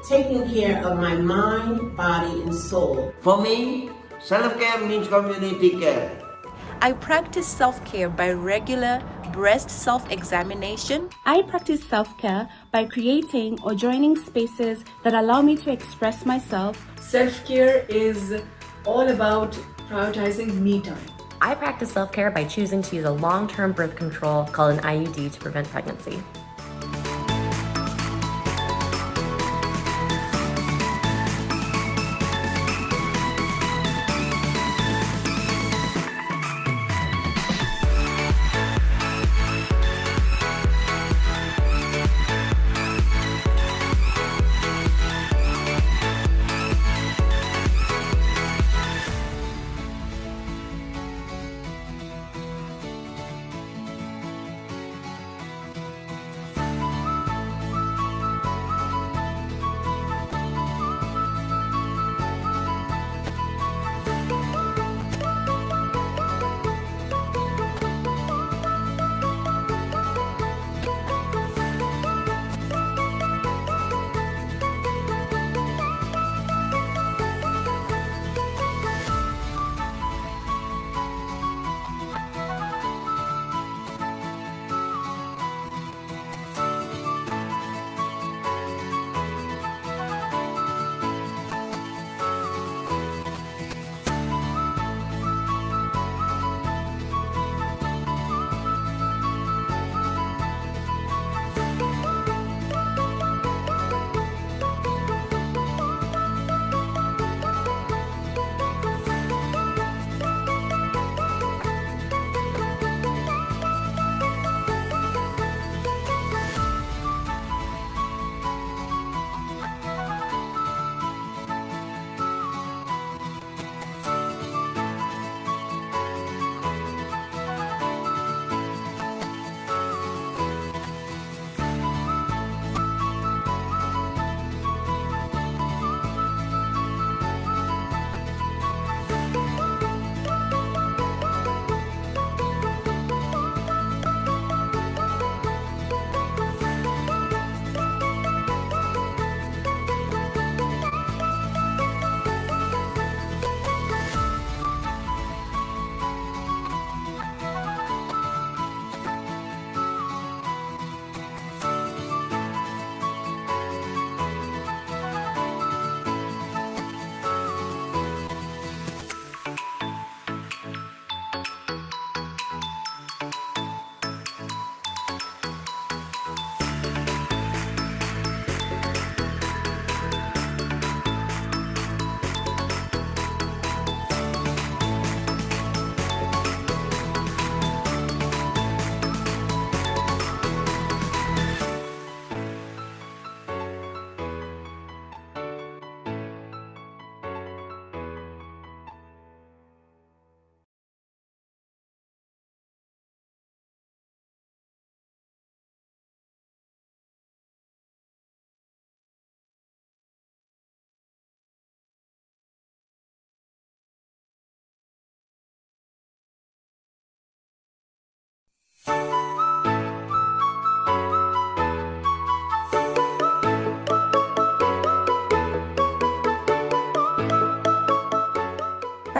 taking care of my mind, body, and soul. For me, self-care means community care. I practice self-care by regular breast self-examination. I practice self-care by creating or joining spaces that allow me to express myself. Self-care is all about prioritizing me time. I practice self-care by choosing to use a long-term birth control called an IUD to prevent pregnancy.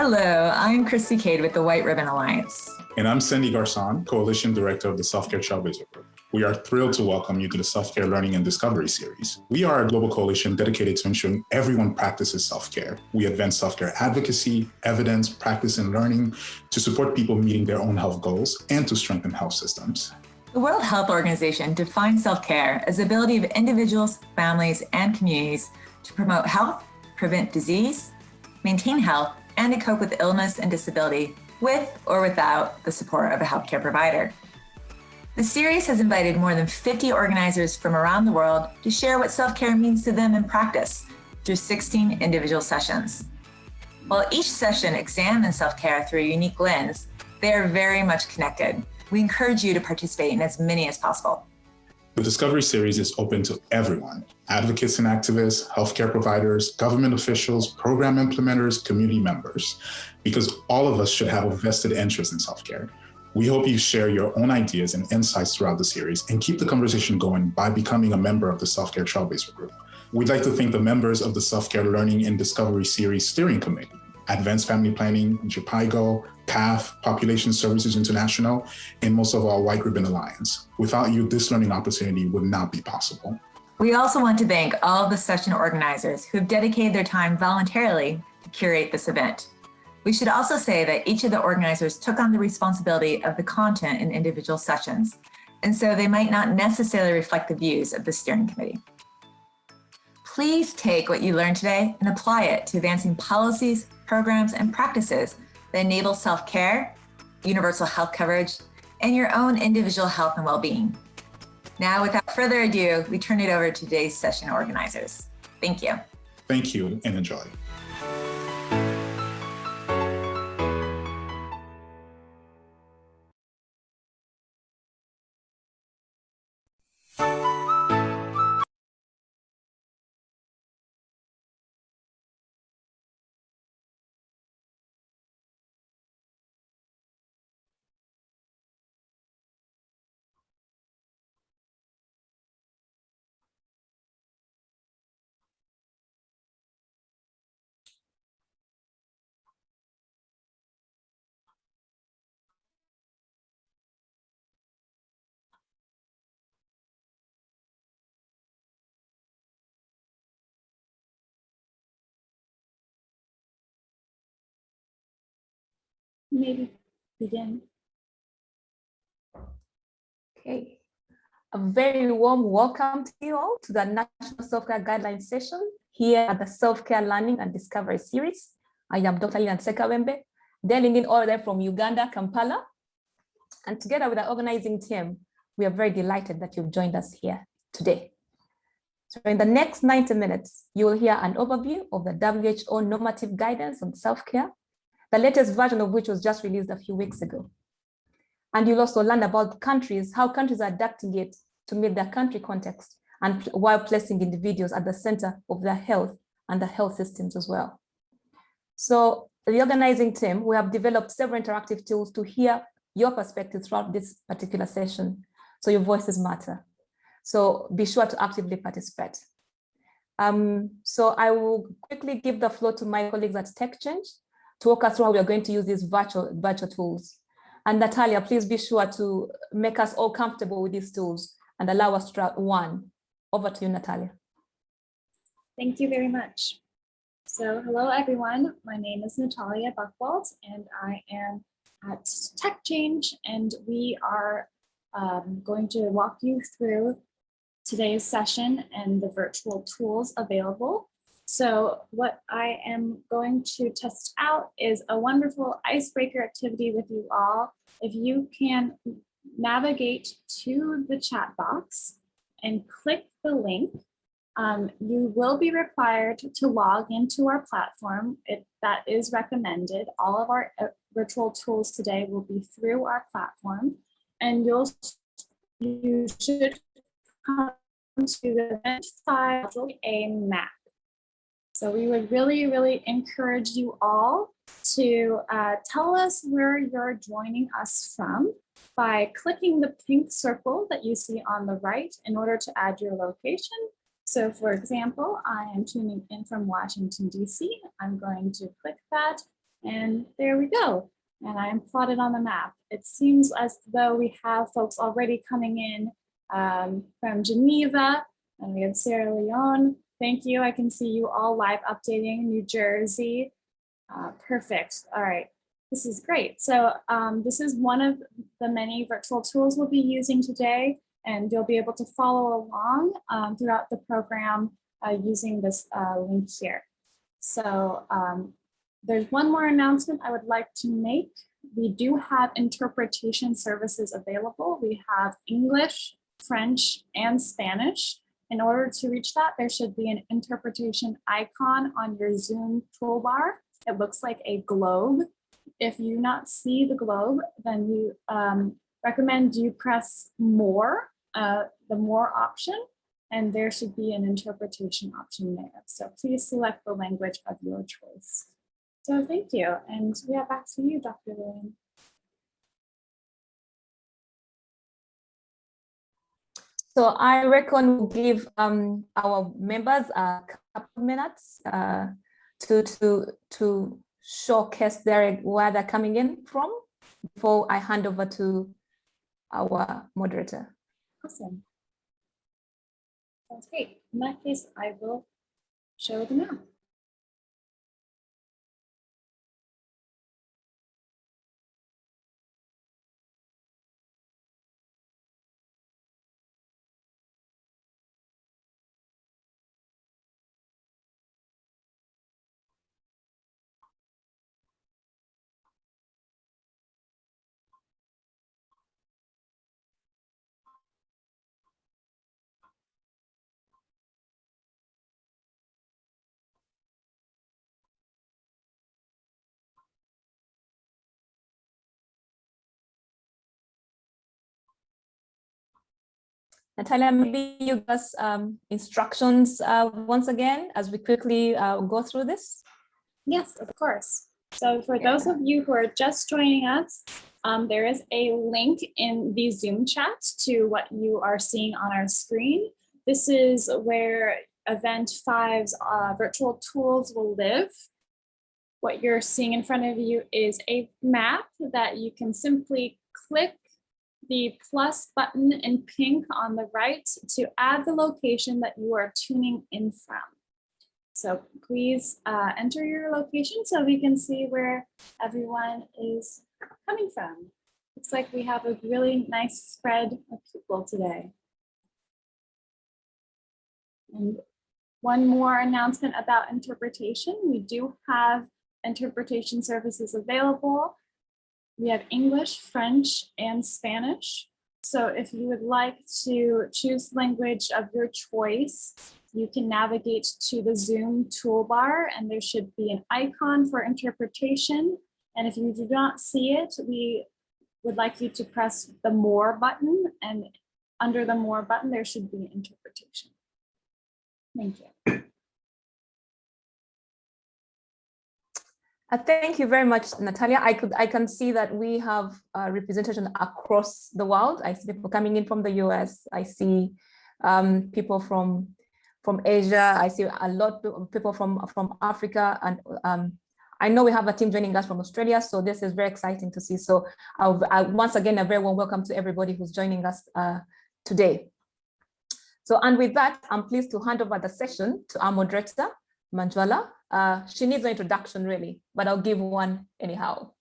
Hello, I'm Christy Cade with the White Ribbon Alliance. And I'm Cindy Garcon, Coalition Director of the Self-Care Trailblazer Group. We are thrilled to welcome you to the Self-Care Learning and Discovery Series. We are a global coalition dedicated to ensuring everyone practices self-care. We advance self-care advocacy, evidence, practice, and learning to support people meeting their own health goals and to strengthen health systems. The World Health Organization defines self-care as the ability of individuals, families, and communities to promote health, prevent disease, maintain health, and to cope with illness and disability with or without the support of a healthcare provider. The series has invited more than 50 organizers from around the world to share what self-care means to them in practice through 16 individual sessions. While each session examines self-care through a unique lens, they are very much connected. We encourage you to participate in as many as possible. The Discovery Series is open to everyone, advocates and activists, healthcare providers, government officials, program implementers, community members, because all of us should have a vested interest in self-care. We hope you share your own ideas and insights throughout the series and keep the conversation going by becoming a member of the Self-Care Trailblazer Group. We'd like to thank the members of the Self-Care Learning and Discovery Series Steering Committee, Advanced Family Planning, JPIGO, PATH, Population Services International, and most of all, White Ribbon Alliance. Without you, this learning opportunity would not be possible. We also want to thank all of the session organizers who have dedicated their time voluntarily to curate this event. We should also say that each of the organizers took on the responsibility of the content in individual sessions, and so they might not necessarily reflect the views of the steering committee. Please take what you learned today and apply it to advancing policies, programs, and practices that enable self-care, universal health coverage, and your own individual health and well-being. Now, without further ado, we turn it over to today's session organizers. Thank you. Thank you and enjoy. Maybe begin. Okay. A very warm welcome to you all to the National Self-Care Guideline session here at the Self-Care Learning and Discovery Series. I am Dr. Lilian Sekawembe, dialing in all the way from Uganda, Kampala. And together with our organizing team, we are very delighted that you've joined us here today. So in the next 90 minutes, you will hear an overview of the WHO normative guidance on self-care, the latest version of which was just released a few weeks ago. And you'll also learn about countries, how countries are adapting it to meet their country context and while placing individuals at the center of their health and the health systems as well. So the organizing team, we have developed several interactive tools to hear your perspective throughout this particular session. So your voices matter. So be sure to actively participate. So I will quickly give the floor to my colleagues at TechChange to walk us through how we are going to use these virtual tools. And Natalia, please be sure to make us all comfortable with these tools and allow us to try one. Over to you, Natalia. Thank you very much. So hello, everyone. My name is Natalia Buchwald, and I am at TechChange, and we are going to walk you through today's session and the virtual tools available. So what I am going to test out is a wonderful icebreaker activity with you all. If you can navigate to the chat box and click the link, you will be required to log into our platform. That is recommended. All of our virtual tools today will be through our platform, and you should come to the event file, a map. So we would really, really encourage you all to tell us where you're joining us from by clicking the pink circle that you see on the right in order to add your location. So for example, I am tuning in from Washington, DC. I'm going to click that, and there we go. And I am plotted on the map. It seems as though we have folks already coming in from Geneva, and we have Sierra Leone. Thank you. I can see you all live updating. New Jersey. Perfect. All right. This is great. So this is one of the many virtual tools we'll be using today, and you'll be able to follow along throughout the program using this link here. So there's one more announcement I would like to make. We do have interpretation services available. We have English, French, and Spanish. In order to reach that, there should be an interpretation icon on your Zoom toolbar. It looks like a globe. If you not see the globe, then we recommend you press more, the more option, and there should be an interpretation option there. So please select the language of your choice. So thank you, and yeah, back to you, Dr. Lillian. So I reckon we'll give our members a couple of minutes to showcase where they're coming in from before I hand over to our moderator. Awesome. Sounds great. In that case, I will show them now. Natalia, maybe you give us instructions once again as we quickly go through this. Yes, of course. So for those of you who are just joining us, there is a link in the Zoom chat to what you are seeing on our screen. This is where Event 5's virtual tools will live. What you're seeing in front of you is a map that you can simply click the plus button in pink on the right to add the location that you are tuning in from. So please enter your location so we can see where everyone is coming from. Looks like we have a really nice spread of people today. And one more announcement about interpretation. We do have interpretation services available. We have English, French, and Spanish. So if you would like to choose language of your choice, you can navigate to the Zoom toolbar and there should be an icon for interpretation. And if you do not see it, we would like you to press the More button, and under the More button, there should be interpretation. Thank you. Thank you very much, Natalia. I can see that we have representation across the world. I see people coming in from the US. I see people from Asia. I see a lot of people from Africa, and I know we have a team joining us from Australia. So this is very exciting to see. So once again, a very warm welcome to everybody who's joining us today. So, and with that, I'm pleased to hand over the session to our moderator, Manjwala. She needs no introduction really, but I'll give one anyhow.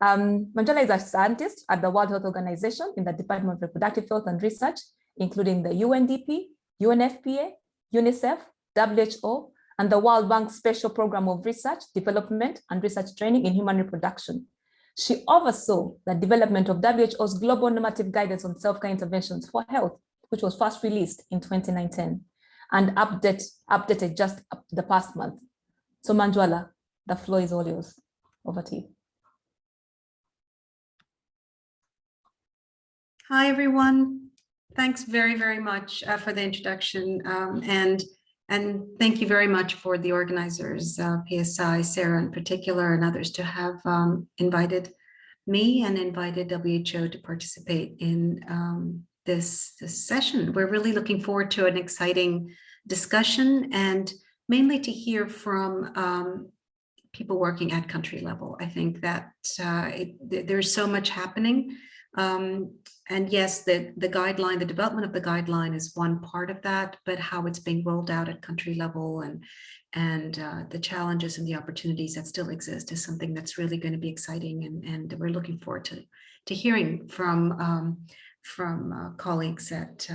Manjwala is a scientist at the World Health Organization in the Department of Reproductive Health and Research, including the UNDP, UNFPA, UNICEF, WHO, and the World Bank Special Program of Research, Development, and Research Training in Human Reproduction. She oversaw the development of WHO's Global Normative Guidance on Self-Care Interventions for Health, which was first released in 2019 and updated just the past month. So Manjwala, the floor is all yours. Over to you. Hi, everyone. Thanks very, very much for the introduction. And thank you very much for the organizers, PSI, Sarah in particular, and others to have invited me and invited WHO to participate in this session. We're really looking forward to an exciting discussion and mainly to hear from people working at country level. I think that there's so much happening. And yes, the guideline, the development of the guideline is one part of that, but how it's being rolled out at country level and the challenges and the opportunities that still exist is something that's really going to be exciting. And we're looking forward to hearing from colleagues at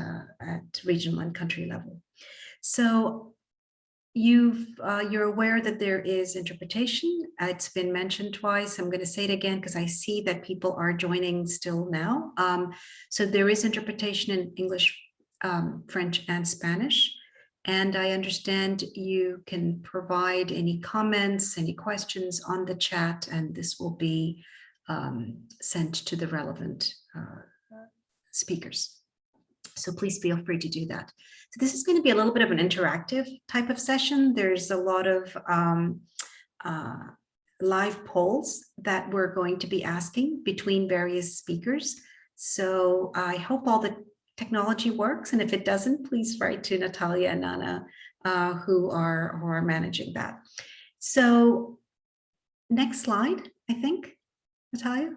regional and country level. So you're aware that there is interpretation. It's been mentioned twice. I'm going to say it again because I see that people are joining still now. So there is interpretation in English, French, and Spanish. And I understand you can provide any comments, any questions on the chat, and this will be sent to the relevant speakers. So please feel free to do that. So this is going to be a little bit of an interactive type of session. There's a lot of live polls that we're going to be asking between various speakers. So I hope all the technology works. And if it doesn't, please write to Natalia and Nana, who are managing that. So next slide, I think, Natalia.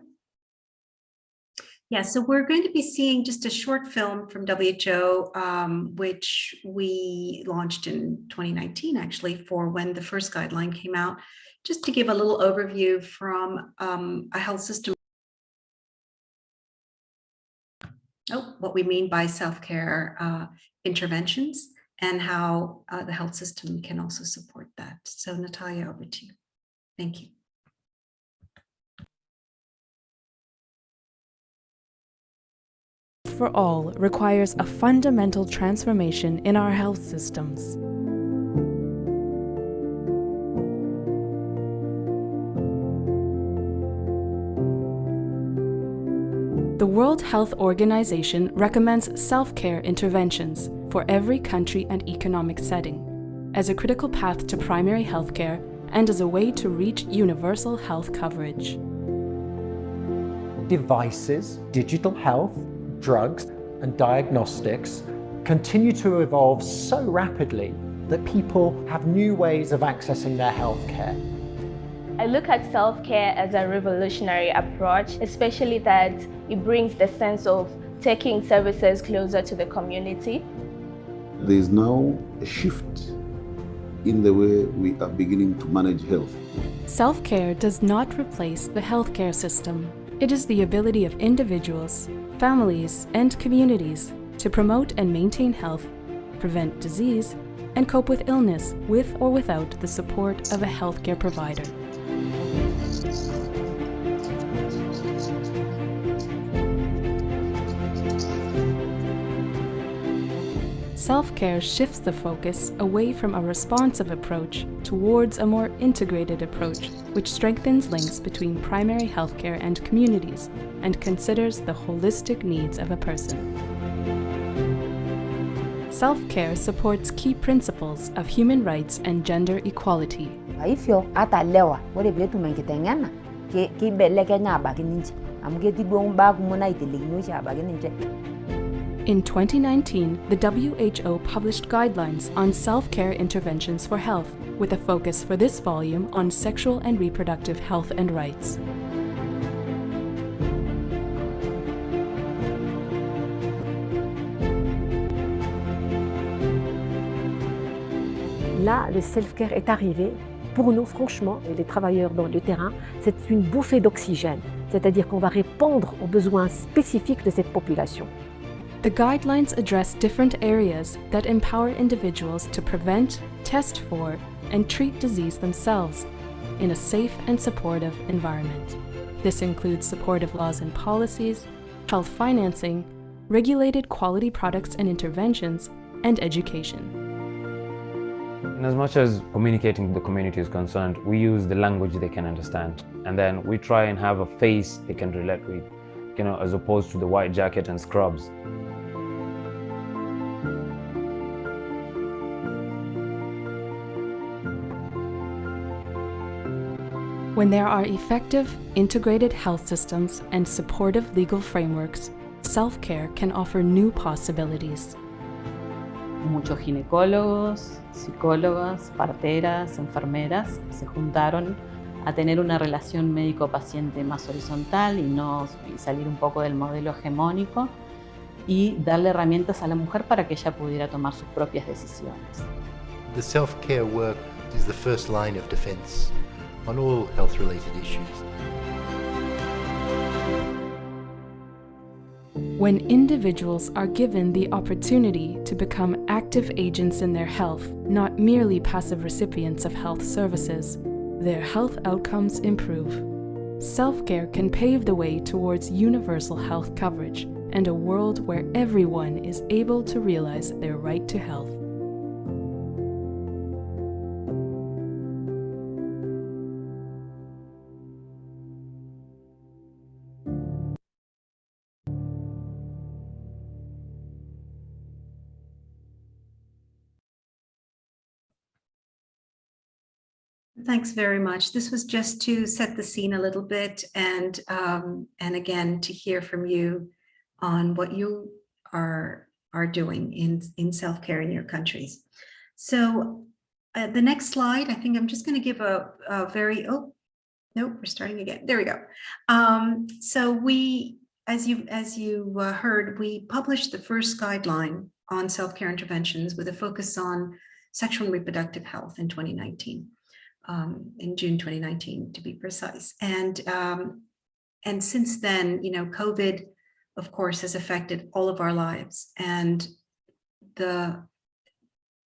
Yeah, so we're going to be seeing just a short film from WHO, which we launched in 2019, actually, for when the first guideline came out, just to give a little overview from a health system. What we mean by self-care interventions and how the health system can also support that. So Natalia, over to you. Thank you. For all requires a fundamental transformation in our health systems. The World Health Organization recommends self-care interventions for every country and economic setting as a critical path to primary healthcare and as a way to reach universal health coverage. Devices, digital health, drugs, and diagnostics continue to evolve so rapidly that people have new ways of accessing their healthcare. I look at self-care as a revolutionary approach, especially that it brings the sense of taking services closer to the community. There is now a shift in the way we are beginning to manage health. Self-care does not replace the healthcare system. It is the ability of individuals, families, and communities to promote and maintain health, prevent disease, and cope with illness with or without the support of a healthcare provider. Self-care shifts the focus away from a responsive approach towards a more integrated approach, which strengthens links between primary healthcare and communities and considers the holistic needs of a person. Self-care supports key principles of human rights and gender equality. In 2019, the WHO published guidelines on self-care interventions for health, with a focus for this volume on sexual and reproductive health and rights. Là, le self-care est arrivé. Pour nous, franchement, et les travailleurs dans le terrain, c'est une bouffée d'oxygène. C'est-à-dire qu'on va répondre aux besoins spécifiques de cette population. The guidelines address different areas that empower individuals to prevent, test for, and treat disease themselves in a safe and supportive environment. This includes supportive laws and policies, health financing, regulated quality products and interventions, and education. In as much as communicating to the community is concerned, we use the language they can understand, and then we try and have a face they can relate with, as opposed to the white jacket and scrubs. When there are effective, integrated health systems and supportive legal frameworks, self-care can offer new possibilities. Muchos ginecólogos, psicólogas, parteras, enfermeras se juntaron a tener una relación médico-paciente más horizontal y salir un poco del modelo hegemónico y darle herramientas a la mujer para que ella pudiera tomar sus propias decisiones. The self-care work is the first line of defense on all health-related issues. When individuals are given the opportunity to become active agents in their health, not merely passive recipients of health services, their health outcomes improve. Self-care can pave the way towards universal health coverage and a world where everyone is able to realize their right to health. Thanks very much. This was just to set the scene a little bit and again, to hear from you on what you are doing in self-care in your countries. So the next slide, I think I'm just going to give a very, oh, nope, we're starting again. There we go. So we, as you heard, we published the first guideline on self-care interventions with a focus on sexual and reproductive health in 2019, in June 2019 to be precise. And since then, you know, COVID, of course, has affected all of our lives, and the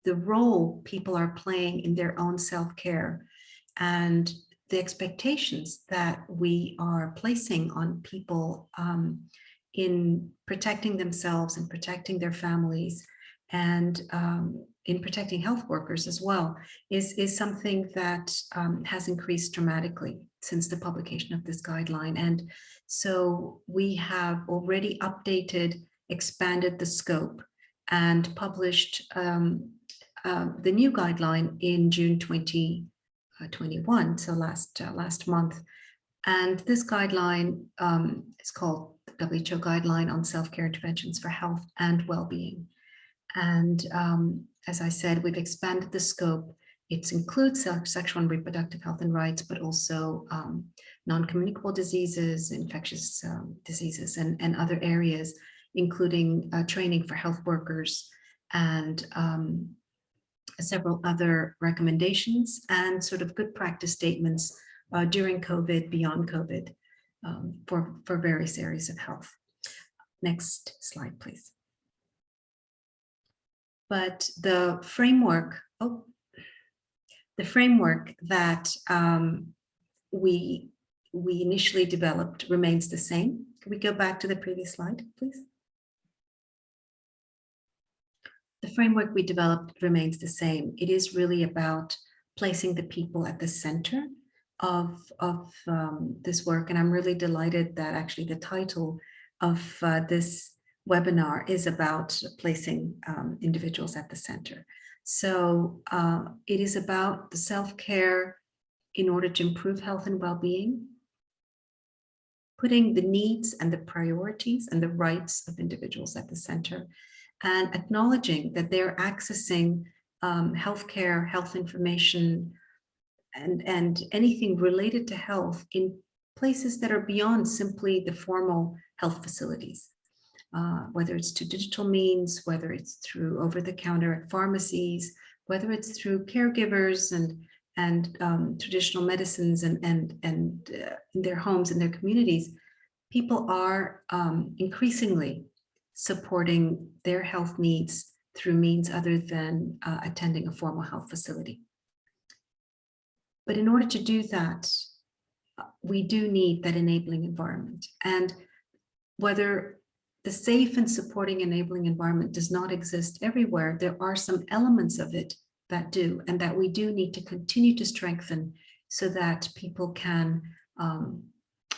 role people are playing in their own self-care and the expectations that we are placing on people in protecting themselves and protecting their families, and in protecting health workers as well, is something that has increased dramatically since the publication of this guideline. And so we have already updated, expanded the scope, and published the new guideline in June 2021, so last month. And this guideline is called the WHO Guideline on Self-Care Interventions for Health and Well-Being. And as I said, we've expanded the scope. It includes sexual and reproductive health and rights, but also non-communicable diseases, infectious diseases, and other areas, including training for health workers, and several other recommendations and sort of good practice statements during COVID, beyond COVID, for various areas of health. Next slide, please. But the framework, that we initially developed remains the same. Can we go back to the previous slide, please? The framework we developed remains the same. It is really about placing the people at the center of this work. And I'm really delighted that actually the title of this webinar is about placing individuals at the center. So it is about the self-care in order to improve health and well-being, putting the needs and the priorities and the rights of individuals at the center, and acknowledging that they're accessing healthcare, health information, and anything related to health in places that are beyond simply the formal health facilities, whether it's to digital means, whether it's through over-the-counter at pharmacies, whether it's through caregivers and traditional medicines and in their homes and their communities. People are increasingly supporting their health needs through means other than attending a formal health facility. But in order to do that, we do need that enabling environment. And whether the safe and supporting enabling environment does not exist everywhere, there are some elements of it that do, and that we do need to continue to strengthen so that people can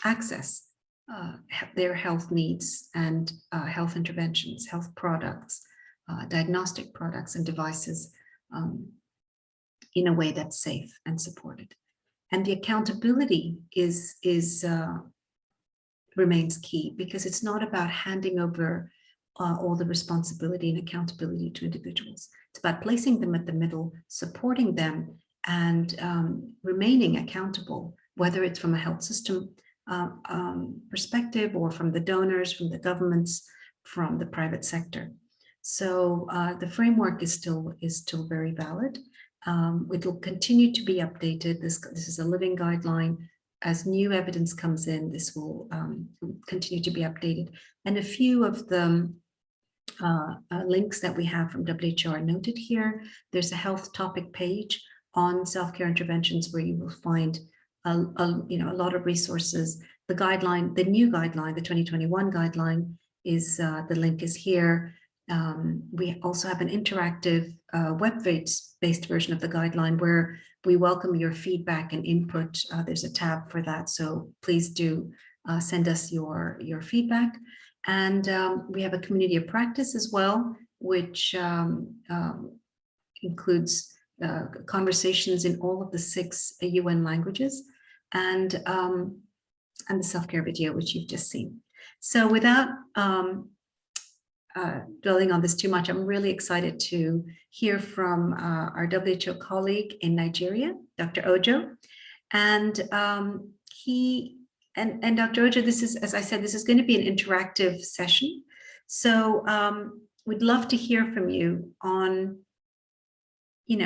access their health needs and health interventions, health products, diagnostic products and devices in a way that's safe and supported. And the accountability remains key, because it's not about handing over all the responsibility and accountability to individuals. It's about placing them at the middle, supporting them, and remaining accountable, whether it's from a health system perspective or from the donors, from the governments, from the private sector. So the framework is still very valid. It will continue to be updated. This is a living guideline. As new evidence comes in, this will continue to be updated. And a few of the links that we have from WHO are noted here. There's a health topic page on self-care interventions where you will find a lot of resources. The guideline, the new guideline, the 2021 guideline, is the link is here. We also have an interactive web-based version of the guideline where we welcome your feedback and input. There's a tab for that, so please do send us your feedback. And we have a community of practice as well, which includes conversations in all of the 6 UN languages, and the self-care video, which you've just seen. So without dwelling on this too much, I'm really excited to hear from our WHO colleague in Nigeria, Dr. Ojo. And Dr. Ojo, this is, as I said, this is going to be an interactive session. So we'd love to hear from you on,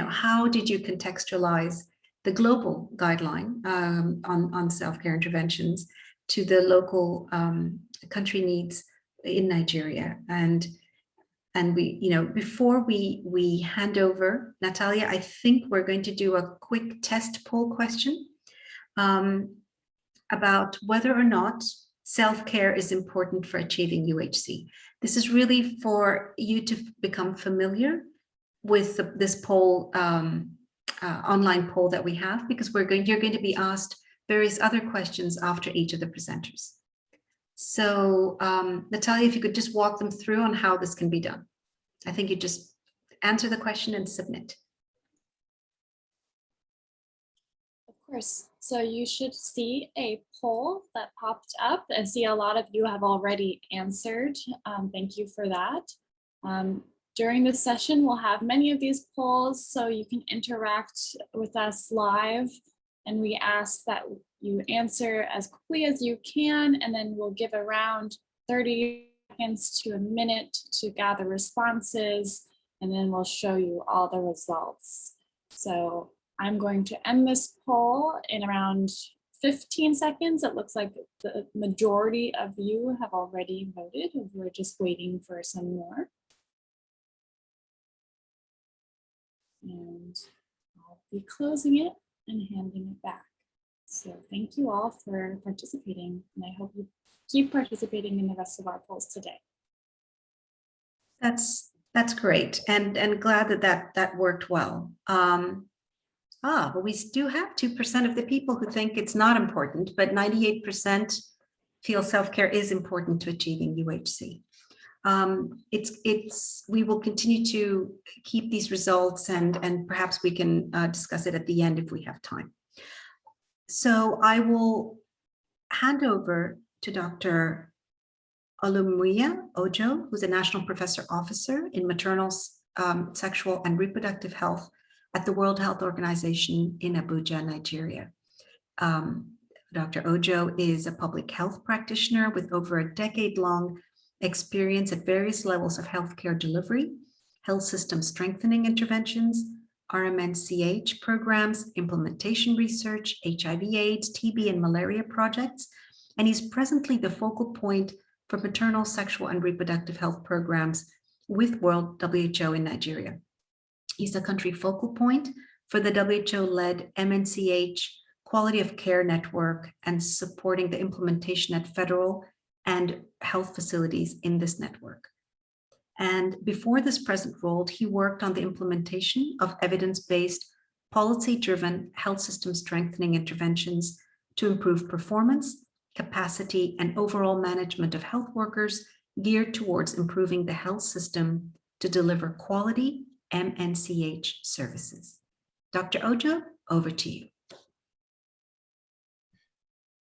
how did you contextualize the global guideline on self-care interventions to the local country needs in Nigeria? And we, before we hand over, Natalia, I think we're going to do a quick test poll question about whether or not self-care is important for achieving UHC. This is really for you to become familiar with this poll, online poll that we have, because you're going to be asked various other questions after each of the presenters. So Natalia, if you could just walk them through on how this can be done. I think you just answer the question and submit. Of course. So you should see a poll that popped up. I see a lot of you have already answered. Thank you for that. During this session, we'll have many of these polls, so you can interact with us live. And we ask that you answer as quickly as you can, and then we'll give around 30 seconds to a minute to gather responses, and then we'll show you all the results. So I'm going to end this poll in around 15 seconds. It looks like the majority of you have already voted. We're just waiting for some more. And I'll be closing it and handing it back. So thank you all for participating, and I hope you keep participating in the rest of our polls today. That's great, and glad that worked well. But we do have 2% of the people who think it's not important, but 98% feel self-care is important to achieving UHC. We will continue to keep these results, and perhaps we can discuss it at the end if we have time. So I will hand over to Dr. Olumuyiwa Ojo, who's a National Professor Officer in Maternal, Sexual and Reproductive Health at the World Health Organization in Abuja, Nigeria. Dr. Ojo is a public health practitioner with over a decade-long experience at various levels of healthcare delivery, health system strengthening interventions, RMNCH programs, implementation research, HIV/AIDS, TB, and malaria projects, and he's presently the focal point for maternal, sexual, and reproductive health programs with World WHO in Nigeria. He's a country focal point for the WHO-led MNCH Quality of Care Network and supporting the implementation at federal and health facilities in this network. And before this present role, he worked on the implementation of evidence-based, policy-driven health system strengthening interventions to improve performance, capacity, and overall management of health workers geared towards improving the health system to deliver quality MNCH services. Dr. Ojo, over to you.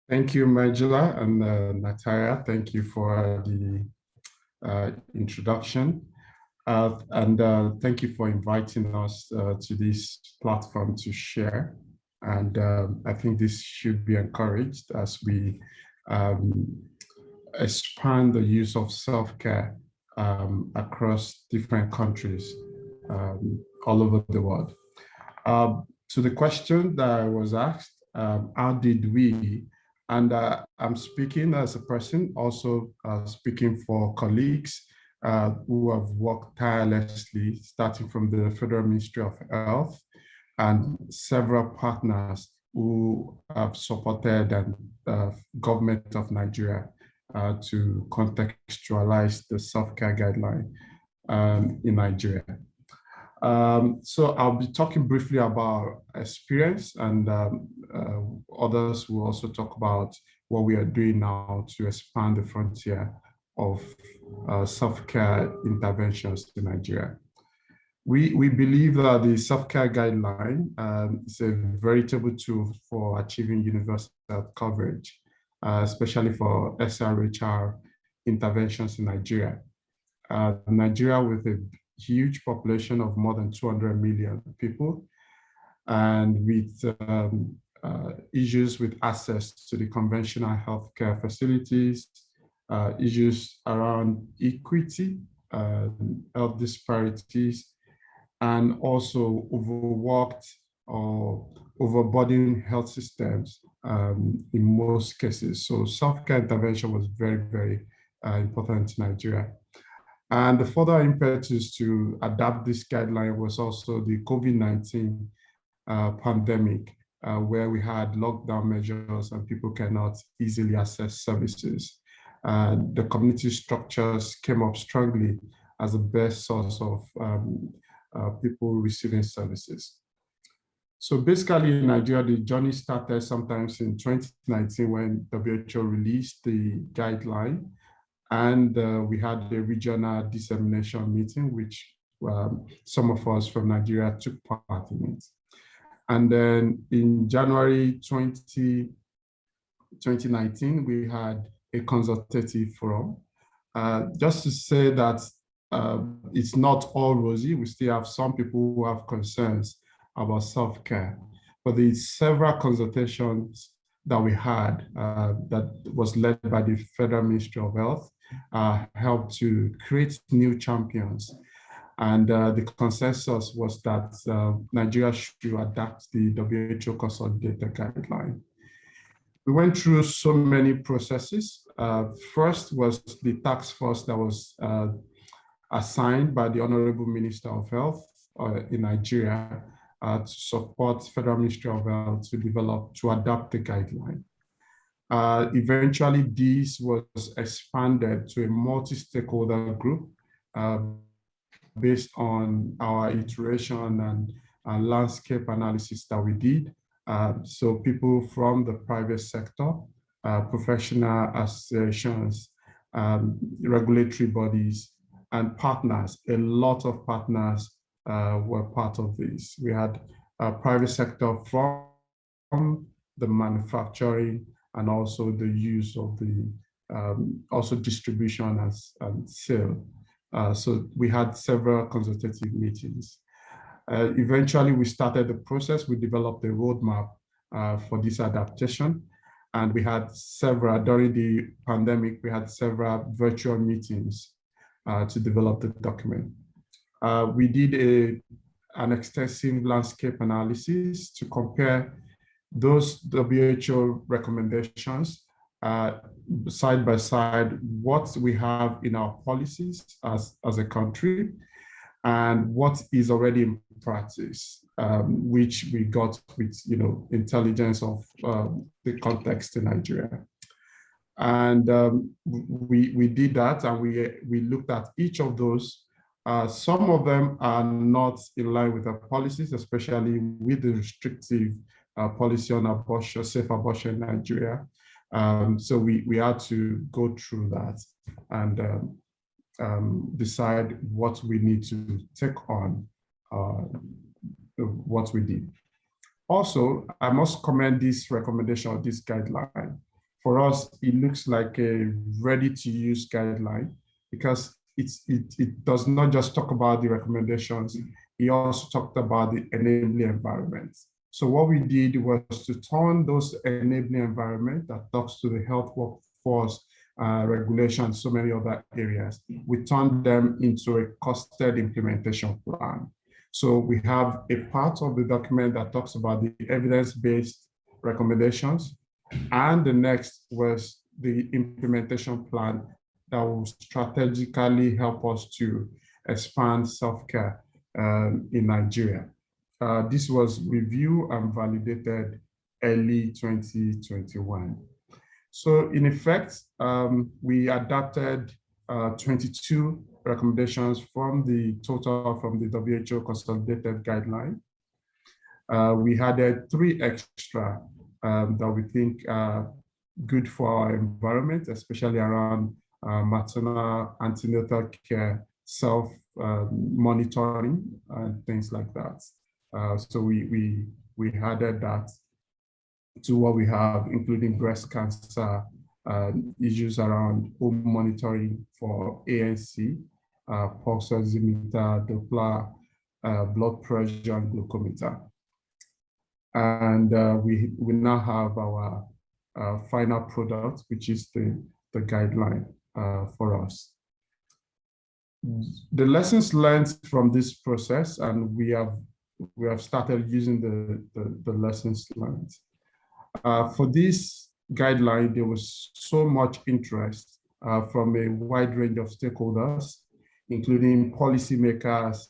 Thank you, Majula and Natalia. Thank you for the introduction. And thank you for inviting us to this platform to share. And I think this should be encouraged as we expand the use of self-care across different countries all over the world. To the question that I was asked, how did we, and I'm speaking as a person, also speaking for colleagues who have worked tirelessly, starting from the Federal Ministry of Health and several partners who have supported the government of Nigeria to contextualize the self-care guideline in Nigeria. So I'll be talking briefly about experience, and others will also talk about what we are doing now to expand the frontier of self-care interventions in Nigeria. We believe that the self-care guideline is a veritable tool for achieving universal health coverage, especially for SRHR interventions in Nigeria. Nigeria with a huge population of more than 200 million people, and with issues with access to the conventional healthcare facilities, issues around equity, health disparities, and also overworked or overburdened health systems in most cases. So self-care intervention was very, very important in Nigeria. And the further impetus to adapt this guideline was also the COVID-19 pandemic, where we had lockdown measures and people cannot easily access services. The community structures came up strongly as the best source of people receiving services. So basically in Nigeria, the journey started sometimes in 2019 when WHO released the guideline, and we had a regional dissemination meeting, which some of us from Nigeria took part in it. And then in January 2019, we had a consultative forum. Just to say that it's not all rosy. We still have some people who have concerns about self-care, but the several consultations that we had that was led by the Federal Ministry of Health helped to create new champions. And the consensus was that Nigeria should adapt the WHO Consolidated Guideline. We went through so many processes. First was the task force that was assigned by the Honorable Minister of Health in Nigeria to support Federal Ministry of Health to adapt the guideline. Eventually, this was expanded to a multi-stakeholder group based on our iteration and landscape analysis that we did. So people from the private sector, professional associations, regulatory bodies, and partners, a lot of partners were part of this. We had private sector from the manufacturing and also the use of the, also distribution and sale. So we had several consultative meetings. Eventually, we started the process. We developed a roadmap for this adaptation. And we had several, during the pandemic, we had several virtual meetings to develop the document. We did an extensive landscape analysis to compare those WHO recommendations side by side, what we have in our policies as a country and what is already in practice, which we got with intelligence of the context in Nigeria. And we did that, and we looked at each of those. Some of them are not in line with our policies, especially with the restrictive policy on abortion, safe abortion in Nigeria. So we had to go through that and decide what we need to take on, what we did. Also, I must commend this recommendation of this guideline. For us, it looks like a ready-to-use guideline because it does not just talk about the recommendations, it also talked about the enabling environment. So what we did was to turn those enabling environment that talks to the health workforce regulation, so many other areas, we turned them into a costed implementation plan. So we have a part of the document that talks about the evidence-based recommendations, and the next was the implementation plan that will strategically help us to expand self-care in Nigeria. This was reviewed and validated early 2021. So in effect, we adapted 22 recommendations from the WHO Consolidated Guideline. We added 3 extra that we think are good for our environment, especially around maternal antenatal care, self-monitoring, and things like that. So we added that to what we have, including breast cancer, issues around home monitoring for ANC, pulse oximeter, Doppler, blood pressure, and glucometer. And we now have our final product, which is the guideline for us. The lessons learned from this process, and we have started using the lessons learned. For this guideline, there was so much interest from a wide range of stakeholders, including policymakers,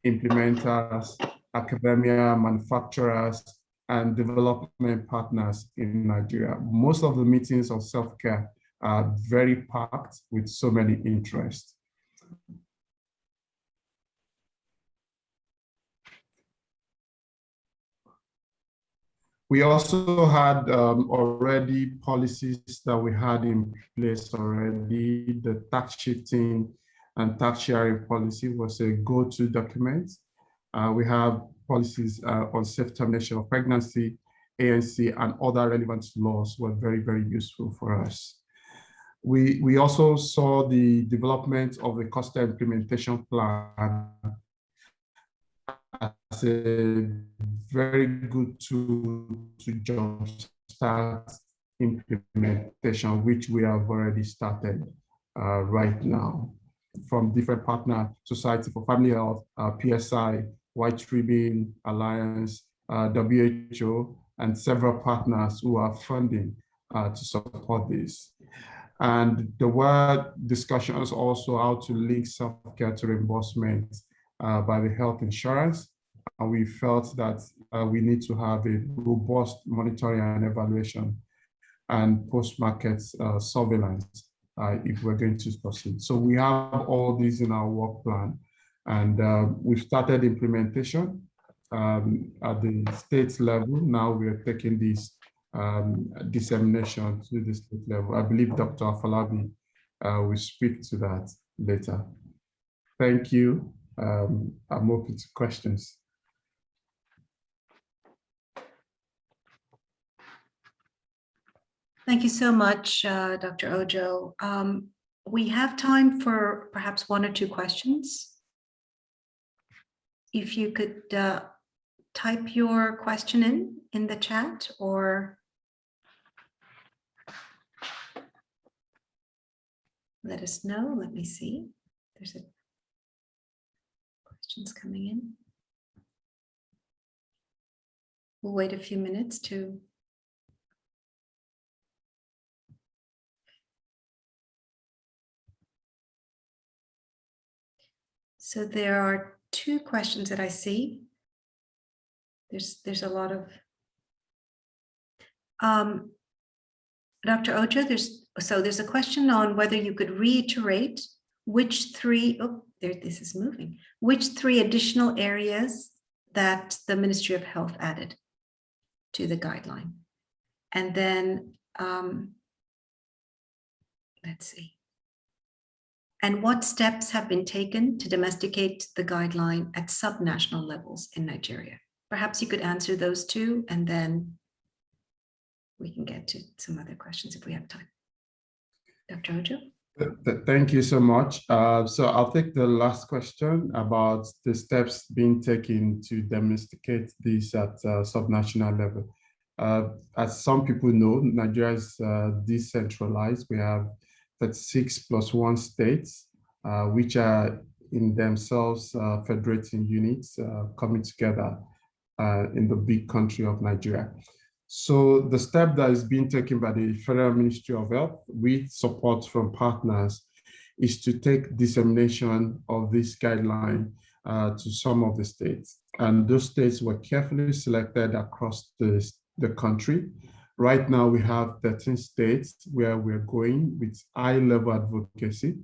implementers, academia, manufacturers, and development partners in Nigeria. Most of the meetings on self-care are very packed with so many interests. We also had already policies that we had in place already. The tax shifting and tax sharing policy was a go-to document. We have policies on safe termination of pregnancy, ANC, and other relevant laws were very, very useful for us. We also saw the development of the cluster implementation plan as a very good tool to jumpstart implementation, which we have already started right now. From different partner, Society for Family Health, PSI, White Ribbon Alliance, WHO, and several partners who are funding to support this. And there were discussions also how to link self-care to reimbursement by the health insurance. And we felt that we need to have a robust monitoring and evaluation and post-market surveillance if we're going to proceed. So we have all these in our work plan, and we've started implementation at the state level. Now we are taking this dissemination to the state level. I believe Dr. Afolabi will speak to that later. Thank you. I'm open to questions. Thank you so much, Dr. Ojo. We have time for perhaps one or two questions. If you could type your question in the chat, or let us know. Let me see. There's questions coming in. We'll wait a few minutes to. So there are two questions that I see. There's a lot of Dr. Ojo, there's a question on whether you could reiterate which three which three additional areas that the Ministry of Health added to the guideline. And then let's see. And what steps have been taken to domesticate the guideline at subnational levels in Nigeria? Perhaps you could answer those two, and then we can get to some other questions if we have time. Dr. Ojo? Thank you so much. So I'll take the last question about the steps being taken to domesticate this at subnational level. As some people know, Nigeria is decentralized. We have 36 plus 1 states, which are in themselves federating units coming together in the big country of Nigeria. So the step that is being taken by the Federal Ministry of Health with support from partners is to take dissemination of this guideline to some of the states. And those states were carefully selected across the country. Right now, we have 13 states where we're going with high-level advocacy.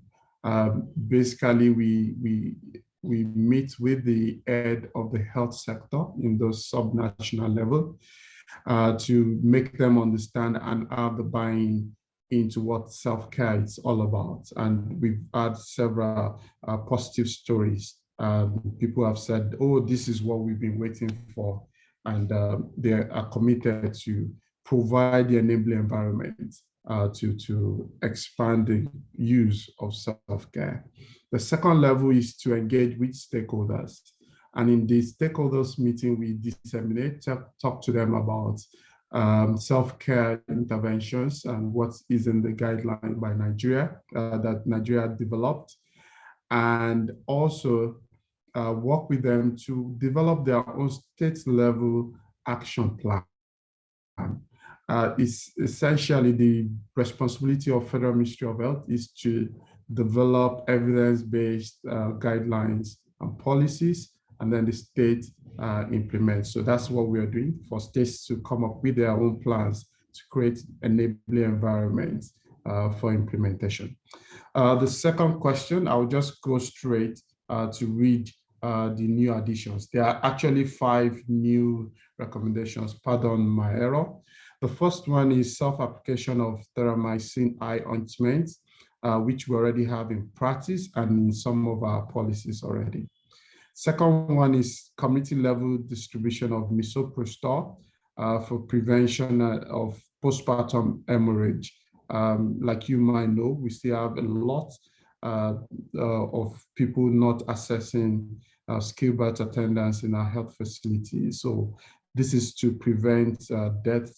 Basically, we meet with the head of the health sector in those subnational level to make them understand and have the buy-in into what self-care is all about. And we've had several positive stories. People have said, oh, this is what we've been waiting for. And they are committed to provide the enabling environment to expand the use of self-care. The second level is to engage with stakeholders. And in the stakeholders meeting, we disseminate, talk to them about self-care interventions and what is in the guideline by Nigeria, that Nigeria developed, and also work with them to develop their own state-level action plan. It's essentially the responsibility of Federal Ministry of Health is to develop evidence-based guidelines and policies, and then the state implements. So that's what we are doing for states to come up with their own plans to create enabling environments for implementation. The second question, I'll just go straight to read the new additions. There are actually 5 new recommendations, pardon my error. The first one is self-application of thermycin eye ointment, which we already have in practice and in some of our policies already. Second one is community-level distribution of misoprostol for prevention of postpartum hemorrhage. Like you might know, we still have a lot of people not accessing skilled birth attendants in our health facilities. So this is to prevent death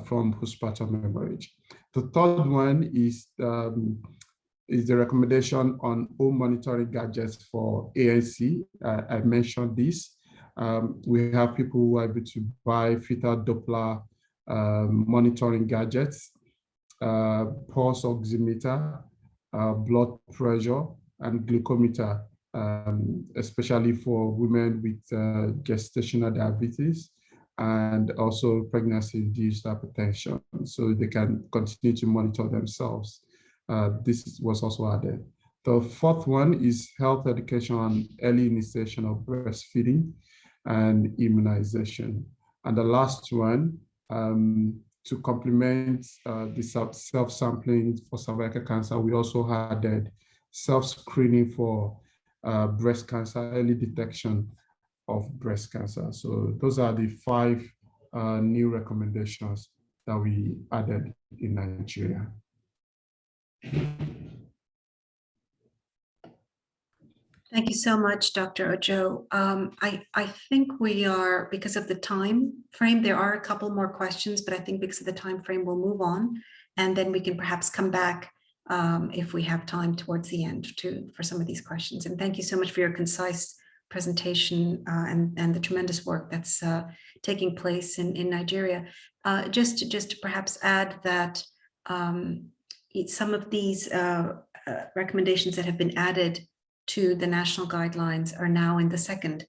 from postpartum hemorrhage. The third one is the recommendation on home monitoring gadgets for ANC. I mentioned this. We have people who are able to buy fetal Doppler monitoring gadgets, pulse oximeter, blood pressure, and glucometer, especially for women with gestational diabetes and also pregnancy-induced hypertension, so they can continue to monitor themselves. This was also added. The fourth one is health education on early initiation of breastfeeding and immunization. And the last one, to complement the self-sampling for cervical cancer, we also added self-screening for breast cancer, early detection of breast cancer. So those are the 5 new recommendations that we added in Nigeria. Thank you so much, Dr. Ojo. I think we are, because of the time frame, there are a couple more questions, but I think because of the time frame, we'll move on, and then we can perhaps come back if we have time towards the end for some of these questions. And thank you so much for your concise presentation and the tremendous work that's taking place in Nigeria. Just to perhaps add that some of these recommendations that have been added to the national guidelines are now in the second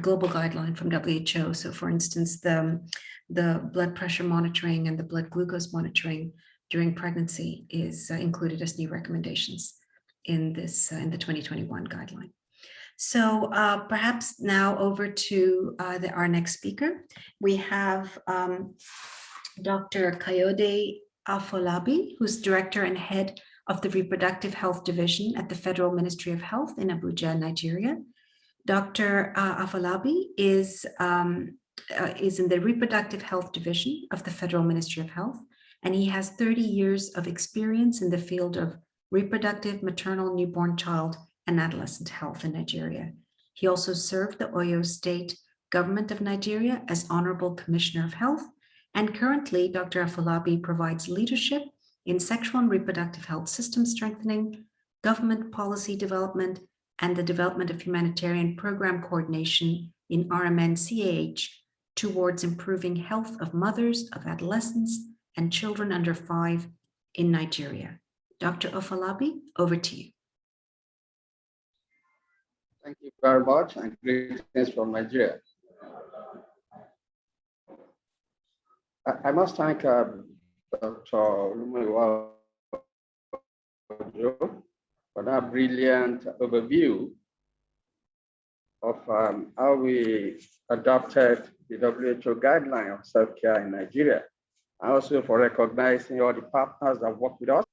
global guideline from WHO. So for instance, the blood pressure monitoring and the blood glucose monitoring during pregnancy is included as new recommendations in this in the 2021 guideline. So perhaps now over to our next speaker. We have Dr. Kayode Afolabi, who's Director and Head of the Reproductive Health Division at the Federal Ministry of Health in Abuja, Nigeria. Dr. Afolabi is in the Reproductive Health Division of the Federal Ministry of Health, and he has 30 years of experience in the field of reproductive, maternal, newborn child, and adolescent health in Nigeria. He also served the Oyo State Government of Nigeria as Honorable Commissioner of Health, and currently Dr. Afolabi provides leadership in sexual and reproductive health system strengthening, government policy development, and the development of humanitarian program coordination in RMN-CAH towards improving health of mothers, of adolescents, and children under 5 in Nigeria. Dr. Afolabi, over to you. Thank you very much, and greetings from Nigeria. I must thank Dr. Olumiwa for that brilliant overview of how we adopted the WHO guideline of self-care in Nigeria, and also for recognizing all the partners that work with us,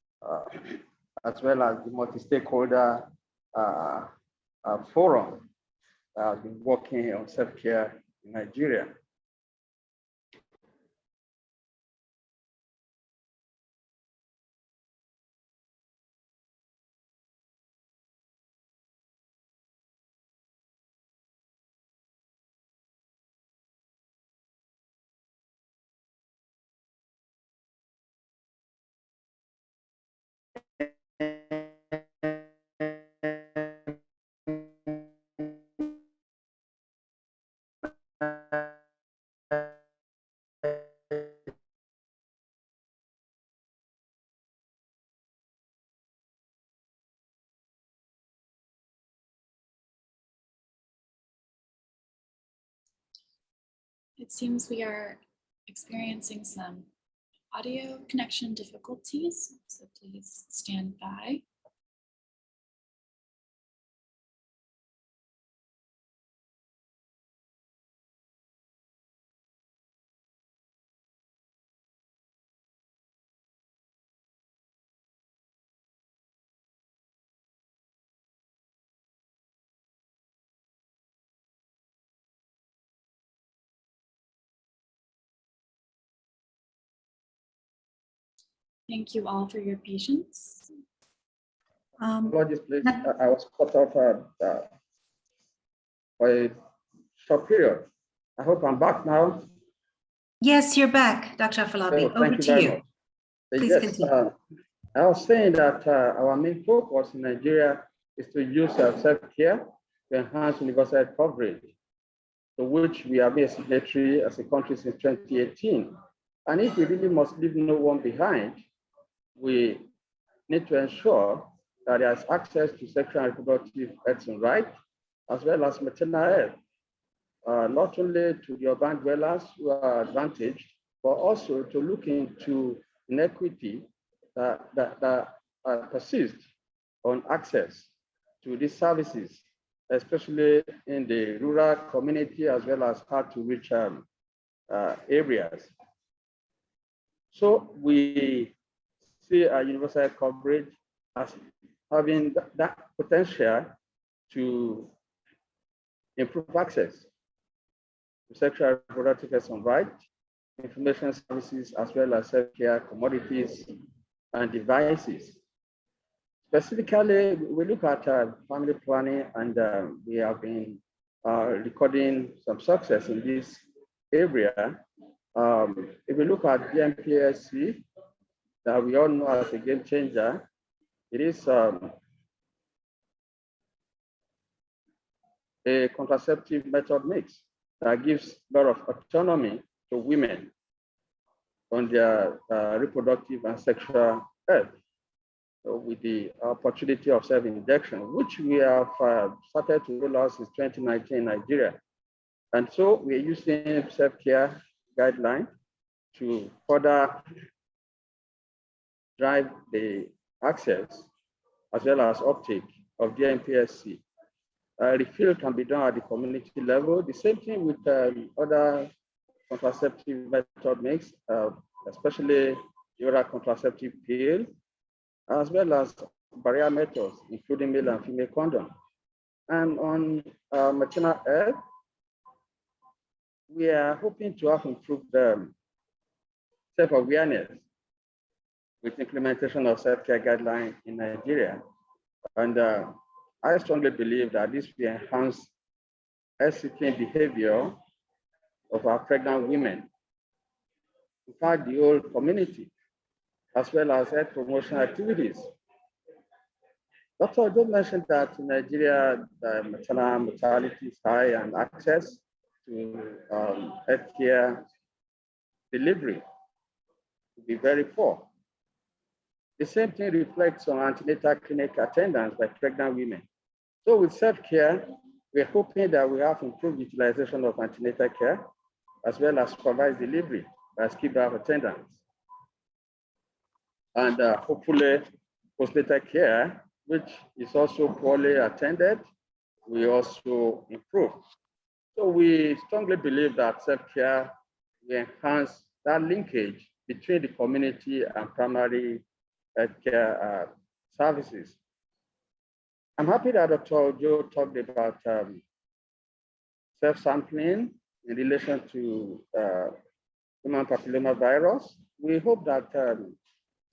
as well as the multi-stakeholder forum that has been working on self-care in Nigeria. It seems we are experiencing some audio connection difficulties, so please stand by. Thank you all for your patience. Apologies, please. I was cut off for a short period. I hope I'm back now. Yes, you're back, Dr. Afolabi. So, Over to you. much. Please Yes, continue. I was saying that our main focus in Nigeria is to use self-care to enhance universal coverage, to which we have been a signatory as a country since 2018. And if we really must leave no one behind, we need to ensure that there is access to sexual and reproductive health and rights, as well as maternal health, not only to the urban dwellers who are advantaged, but also to look into inequity that persists on access to these services, especially in the rural community as well as hard to reach areas. So we see universal coverage as having that potential to improve access to sexual and reproductive health and rights, information services, as well as self-care commodities and devices. Specifically, we look at family planning, and we have been recording some success in this area. If we look at DMPSC, that we all know as a game changer, it is a contraceptive method mix that gives a lot of autonomy to women on their reproductive and sexual health, with the opportunity of self-injection, which we have started to roll out since 2019 in Nigeria. And so we're using self-care guideline to further drive the access as well as uptake of DMPSC. Refill can be done at the community level. The same thing with other contraceptive method mix, especially the oral contraceptive pill, as well as barrier methods, including male and female condom. And on maternal health, we are hoping to have improved self-awareness with implementation of self-care guidelines in Nigeria. And I strongly believe that this will enhance health-seeking behavior of our pregnant women. In fact, the whole community, as well as health promotion activities. Dr. Ojo mentioned that in Nigeria, the maternal mortality is high and access to healthcare delivery will be very poor. The same thing reflects on antenatal clinic attendance by pregnant women. So with self-care, we're hoping that we have improved utilization of antenatal care, as well as supervised delivery by skilled birth attendants. And hopefully postnatal care, which is also poorly attended, will also improve. So we strongly believe that self-care will enhance that linkage between the community and primary healthcare services. I'm happy that Dr. Joe talked about self-sampling in relation to human papillomavirus. We hope that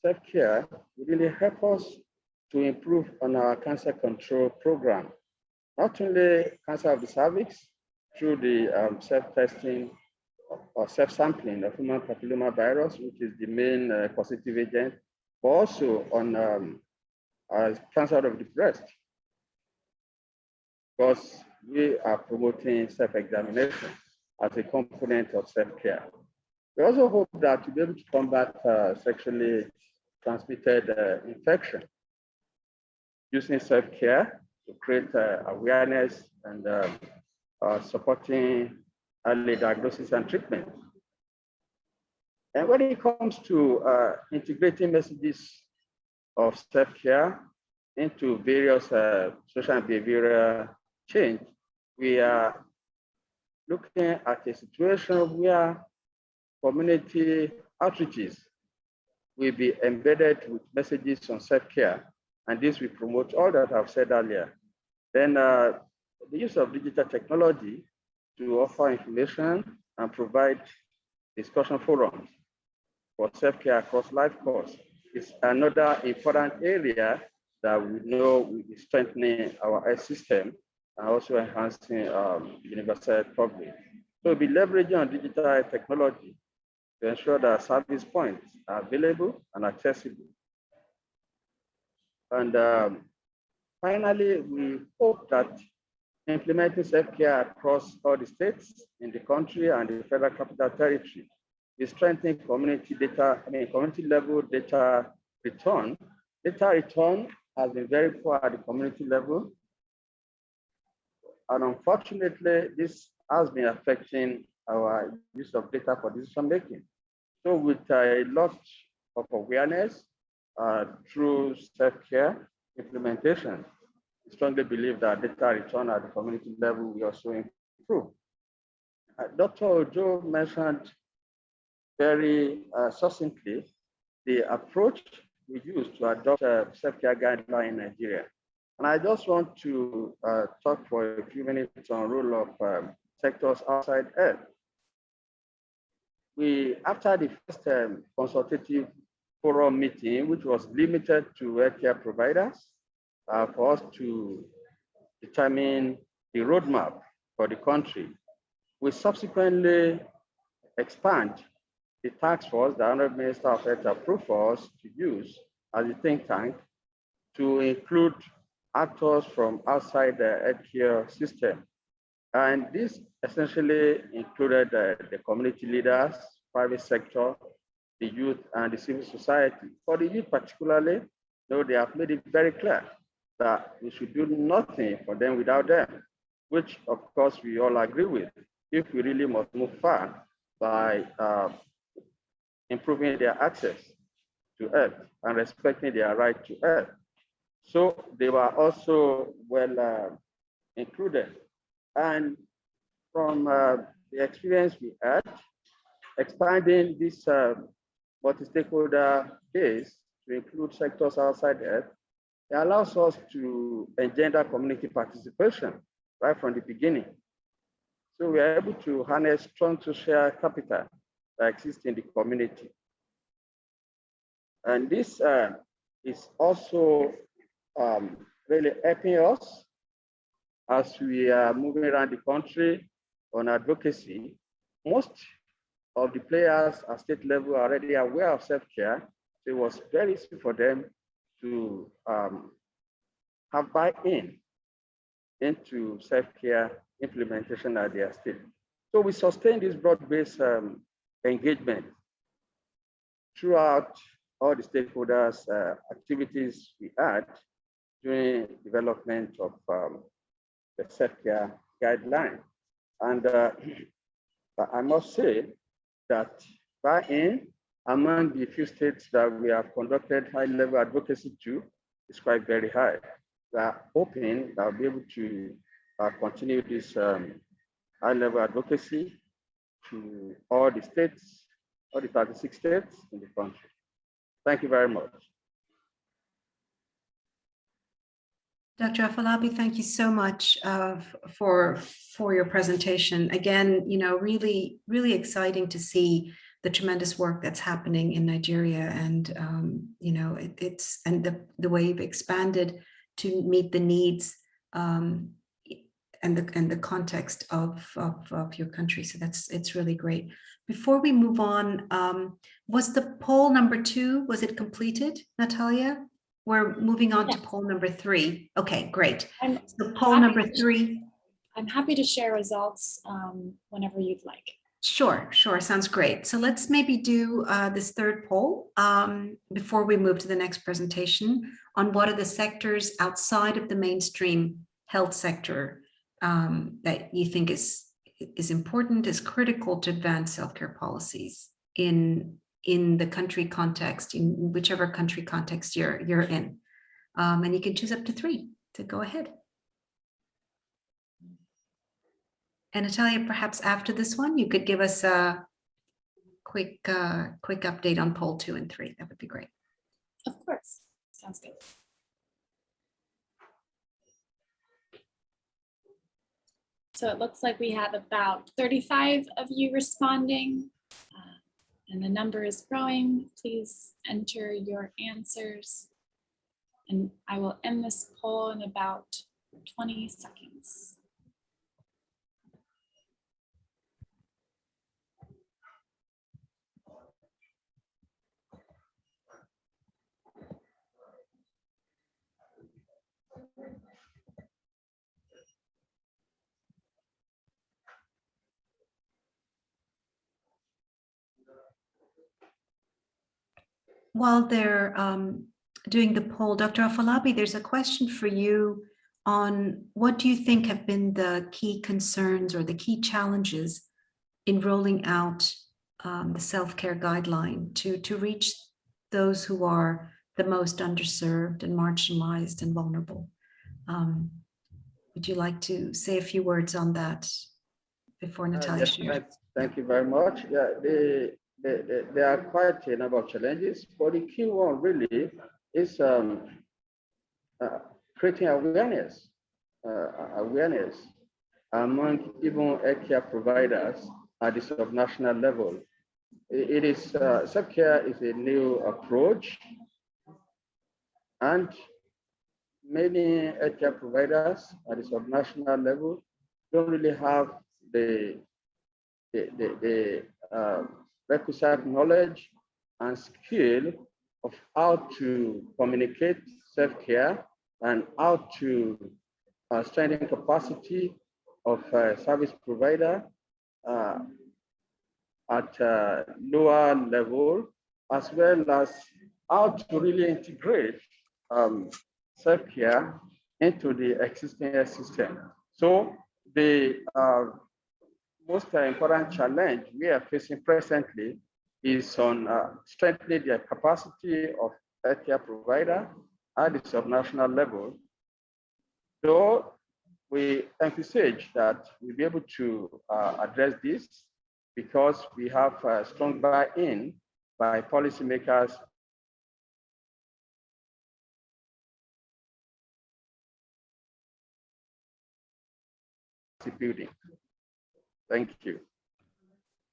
self-care will really help us to improve on our cancer control program. Not only cancer of the cervix through the self-testing or self-sampling of human papillomavirus, which is the main causative agent, but also on cancer of the breast, because we are promoting self-examination as a component of self-care. We also hope that to be able to combat sexually transmitted infection using self-care to create awareness and supporting early diagnosis and treatment. And when it comes to integrating messages of self-care into various social and behavioral change, we are looking at a situation where community outreaches will be embedded with messages on self-care, and this will promote all that I've said earlier. Then the use of digital technology to offer information and provide discussion forums for self-care across life course is another important area that we know will be strengthening our health system and also enhancing universal coverage. So we'll be leveraging on digital technology to ensure that service points are available and accessible. And finally, we hope that implementing self-care across all the states in the country and the Federal Capital Territory is strengthening community level data return. Data return has been very poor at the community level. And unfortunately, this has been affecting our use of data for decision making. So with a lot of awareness through self-care implementation, I strongly believe that data return at the community level will also improve. Dr. Ojo mentioned very succinctly the approach we use to adopt a self-care guideline in Nigeria. And I just want to talk for a few minutes on the role of sectors outside health. After the first consultative forum meeting, which was limited to healthcare providers, for us to determine the roadmap for the country, we subsequently expand the task force the Honorable Minister of Health approved for us to use as a think tank to include actors from outside the healthcare system. And this essentially included the community leaders, private sector, the youth, and the civil society. For the youth particularly, they have made it very clear that we should do nothing for them without them, which of course we all agree with, if we really must move far by improving their access to health and respecting their right to health. So they were also well included. And from the experience we had, expanding this multi-stakeholder base to include sectors outside health, it allows us to engender community participation right from the beginning. So we are able to harness strong social capital that exists in the community. And this is also really helping us as we are moving around the country on advocacy. Most of the players at state level are already aware of self-care. So it was very easy for them to have buy-in into self-care implementation at their state. So we sustain this broad-based engagement throughout all the stakeholders' activities we had during development of the self-care guideline. And I must say that buy-in among the few states that we have conducted high-level advocacy to is quite very high. We are hoping that we'll be able to continue this high-level advocacy to all the states, all the 36 states in the country. Thank you very much. Dr. Afolabi, thank you so much for your presentation. Again, really, really exciting to see the tremendous work that's happening in Nigeria, and the way you've expanded to meet the needs and the context of your country. So it's really great. Before we move on, was the poll number 2, was it completed, Natalia? We're moving on to poll number 3. Okay, great. So poll number 3. I'm happy to share results whenever you'd like. Sure, sounds great. So let's maybe do this third poll before we move to the next presentation on what are the sectors outside of the mainstream health sector that you think is is important, is critical to advance self-care policies in the country context, in whichever country context you're in. And you can choose up to 3 to go ahead. And Natalia, perhaps after this one, you could give us a quick update on poll 2 and 3. That would be great. Of course, sounds good. So it looks like we have about 35 of you responding, and the number is growing. Please enter your answers. And I will end this poll in about 20 seconds. While they're doing the poll, Dr. Afolabi, there's a question for you on what do you think have been the key concerns or the key challenges in rolling out the self-care guideline to reach those who are the most underserved and marginalized and vulnerable. Would you like to say a few words on that before Natalia Yes, shares? thank you very much. Yeah, there are quite a number of challenges, but the key one really is creating awareness among even healthcare providers at the subnational level. It is self-care is a new approach, and many healthcare providers at the subnational level don't really have the requisite knowledge and skill of how to communicate self-care and how to strengthen capacity of service provider at a lower level, as well as how to really integrate self-care into the existing health system. So the most important challenge we are facing presently is on strengthening the capacity of healthcare provider at the subnational level. So we envisage that we'll be able to address this because we have a strong buy-in by policymakers building. Thank you.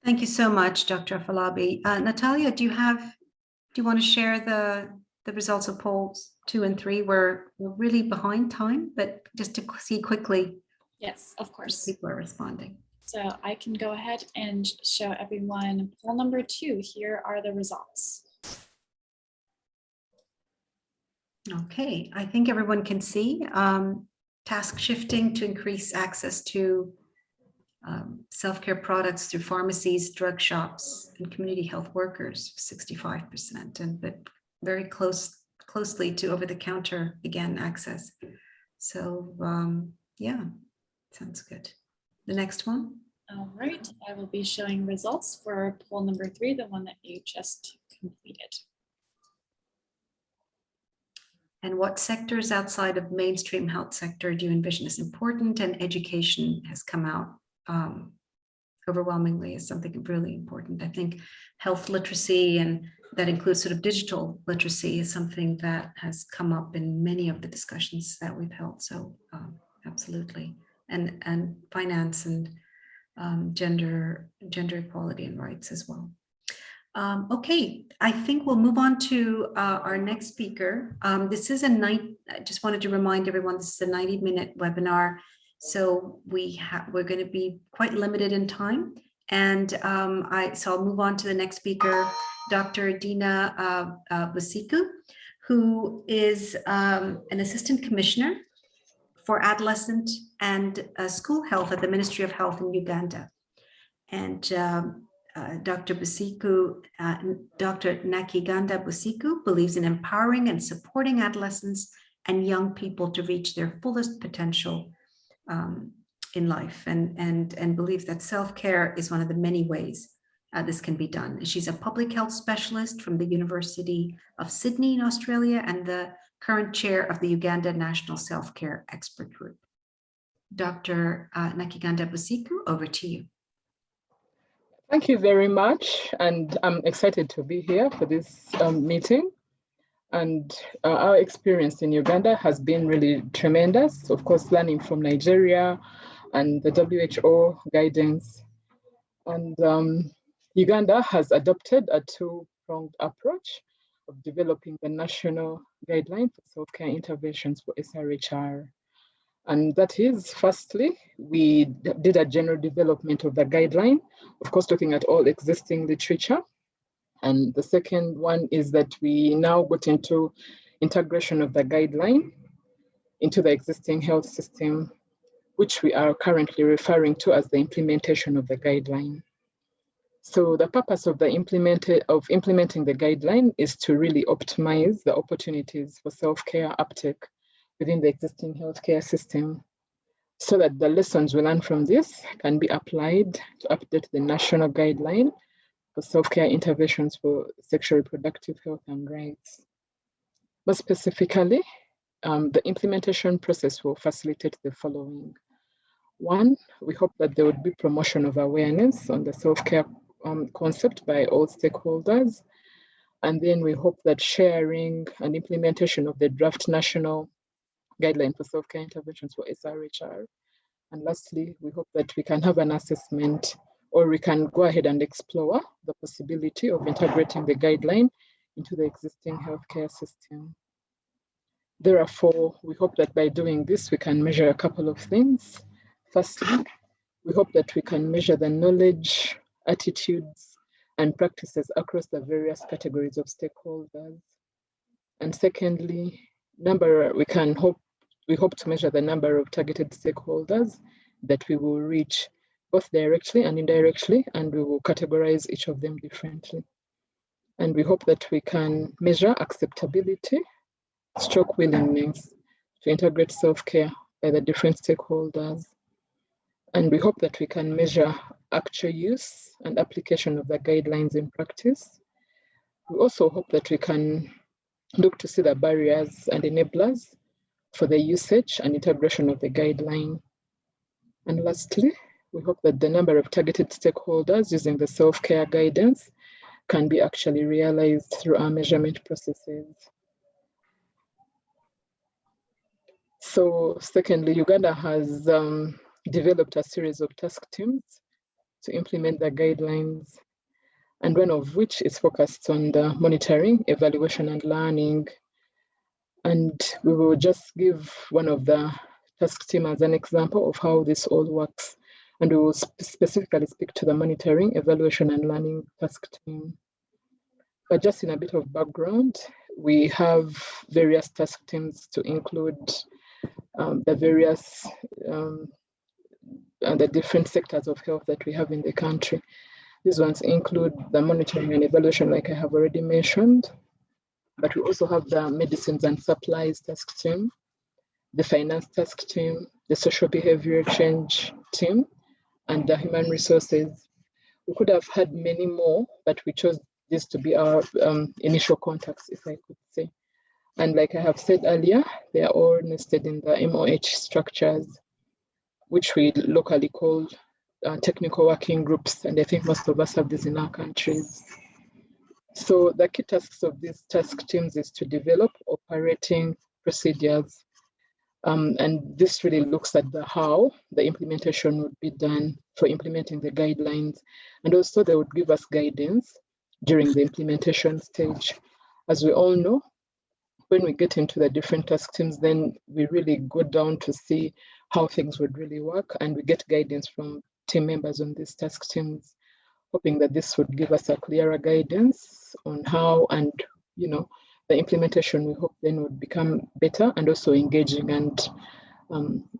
Thank you so much, Dr. Afolabi. Natalia, do you want to share the results of polls 2 and 3? We're really behind time, but just to see quickly. Yes, of course. People are responding. So I can go ahead and show everyone poll number 2. Here are the results. Okay, I think everyone can see task shifting to increase access to self-care products through pharmacies, drug shops, and community health workers, 65%, and but very closely to over-the-counter, again, access. So yeah, sounds good. The next one. All right, I will be showing results for poll number 3, the one that you just completed. And what sectors outside of mainstream health sector do you envision as important? And education has come out overwhelmingly as something really important. I think health literacy, and that includes sort of digital literacy, is something that has come up in many of the discussions that we've held. So absolutely. And finance and gender equality and rights as well. Okay, I think we'll move on to our next speaker. This is I just wanted to remind everyone, this is a 90-minute webinar. So we're going to be quite limited in time. And so I'll move on to the next speaker, Dr. Dina Busiku, who is an assistant commissioner for adolescent and school health at the Ministry of Health in Uganda. And Dr. Busiku, Dr. Nakiganda Busiku believes in empowering and supporting adolescents and young people to reach their fullest potential in life and believes that self-care is one of the many ways this can be done. She's a public health specialist from the University of Sydney in Australia and the current chair of the Uganda National Self-Care Expert Group. Dr. Nakiganda Busiku, over to you. Thank you very much, and I'm excited to be here for this meeting. And our experience in Uganda has been really tremendous. Of course, learning from Nigeria and the WHO guidance. And Uganda has adopted a two-pronged approach of developing the national guideline for self-care interventions for SRHR. And that is, firstly, we did a general development of the guideline, of course, looking at all existing literature. And the second one is that we now got into integration of the guideline into the existing health system, which we are currently referring to as the implementation of the guideline. So the purpose of implementing the guideline is to really optimize the opportunities for self-care uptake within the existing healthcare system, so that the lessons we learn from this can be applied to update the national guideline for self-care interventions for sexual reproductive health and rights. More specifically, the implementation process will facilitate the following. One, we hope that there would be promotion of awareness on the self-care concept by all stakeholders. And then we hope that sharing and implementation of the draft national guideline for self-care interventions for SRHR. And lastly, we hope that we can have an assessment, or we can go ahead and explore the possibility of integrating the guideline into the existing healthcare system. Therefore, we hope that by doing this, we can measure a couple of things. Firstly, we hope that we can measure the knowledge, attitudes, and practices across the various categories of stakeholders. And secondly, we hope to measure the number of targeted stakeholders that we will reach, both directly and indirectly, and we will categorize each of them differently. And we hope that we can measure acceptability, stroke willingness to integrate self-care by the different stakeholders. And we hope that we can measure actual use and application of the guidelines in practice. We also hope that we can look to see the barriers and enablers for the usage and integration of the guideline. And lastly, we hope that the number of targeted stakeholders using the self-care guidance can be actually realized through our measurement processes. So secondly, Uganda has developed a series of task teams to implement the guidelines, and one of which is focused on the monitoring, evaluation, and learning. And we will just give one of the task team as an example of how this all works. And we will specifically speak to the monitoring, evaluation, and learning task team. But just in a bit of background, we have various task teams to include the various the different sectors of health that we have in the country. These ones include the monitoring and evaluation, like I have already mentioned, but we also have the medicines and supplies task team, the finance task team, the social behavior change team, and the human resources. We could have had many more, but we chose this to be our initial contacts, if I could say. And like I have said earlier, they are all nested in the MOH structures, which we locally call technical working groups. And I think most of us have this in our countries. So the key tasks of these task teams is to develop operating procedures. And this really looks at how the implementation would be done for implementing the guidelines. And also they would give us guidance during the implementation stage. As we all know, when we get into the different task teams, then we really go down to see how things would really work, and we get guidance from team members on these task teams, hoping that this would give us a clearer guidance on how, and the implementation we hope then would become better and also engaging, and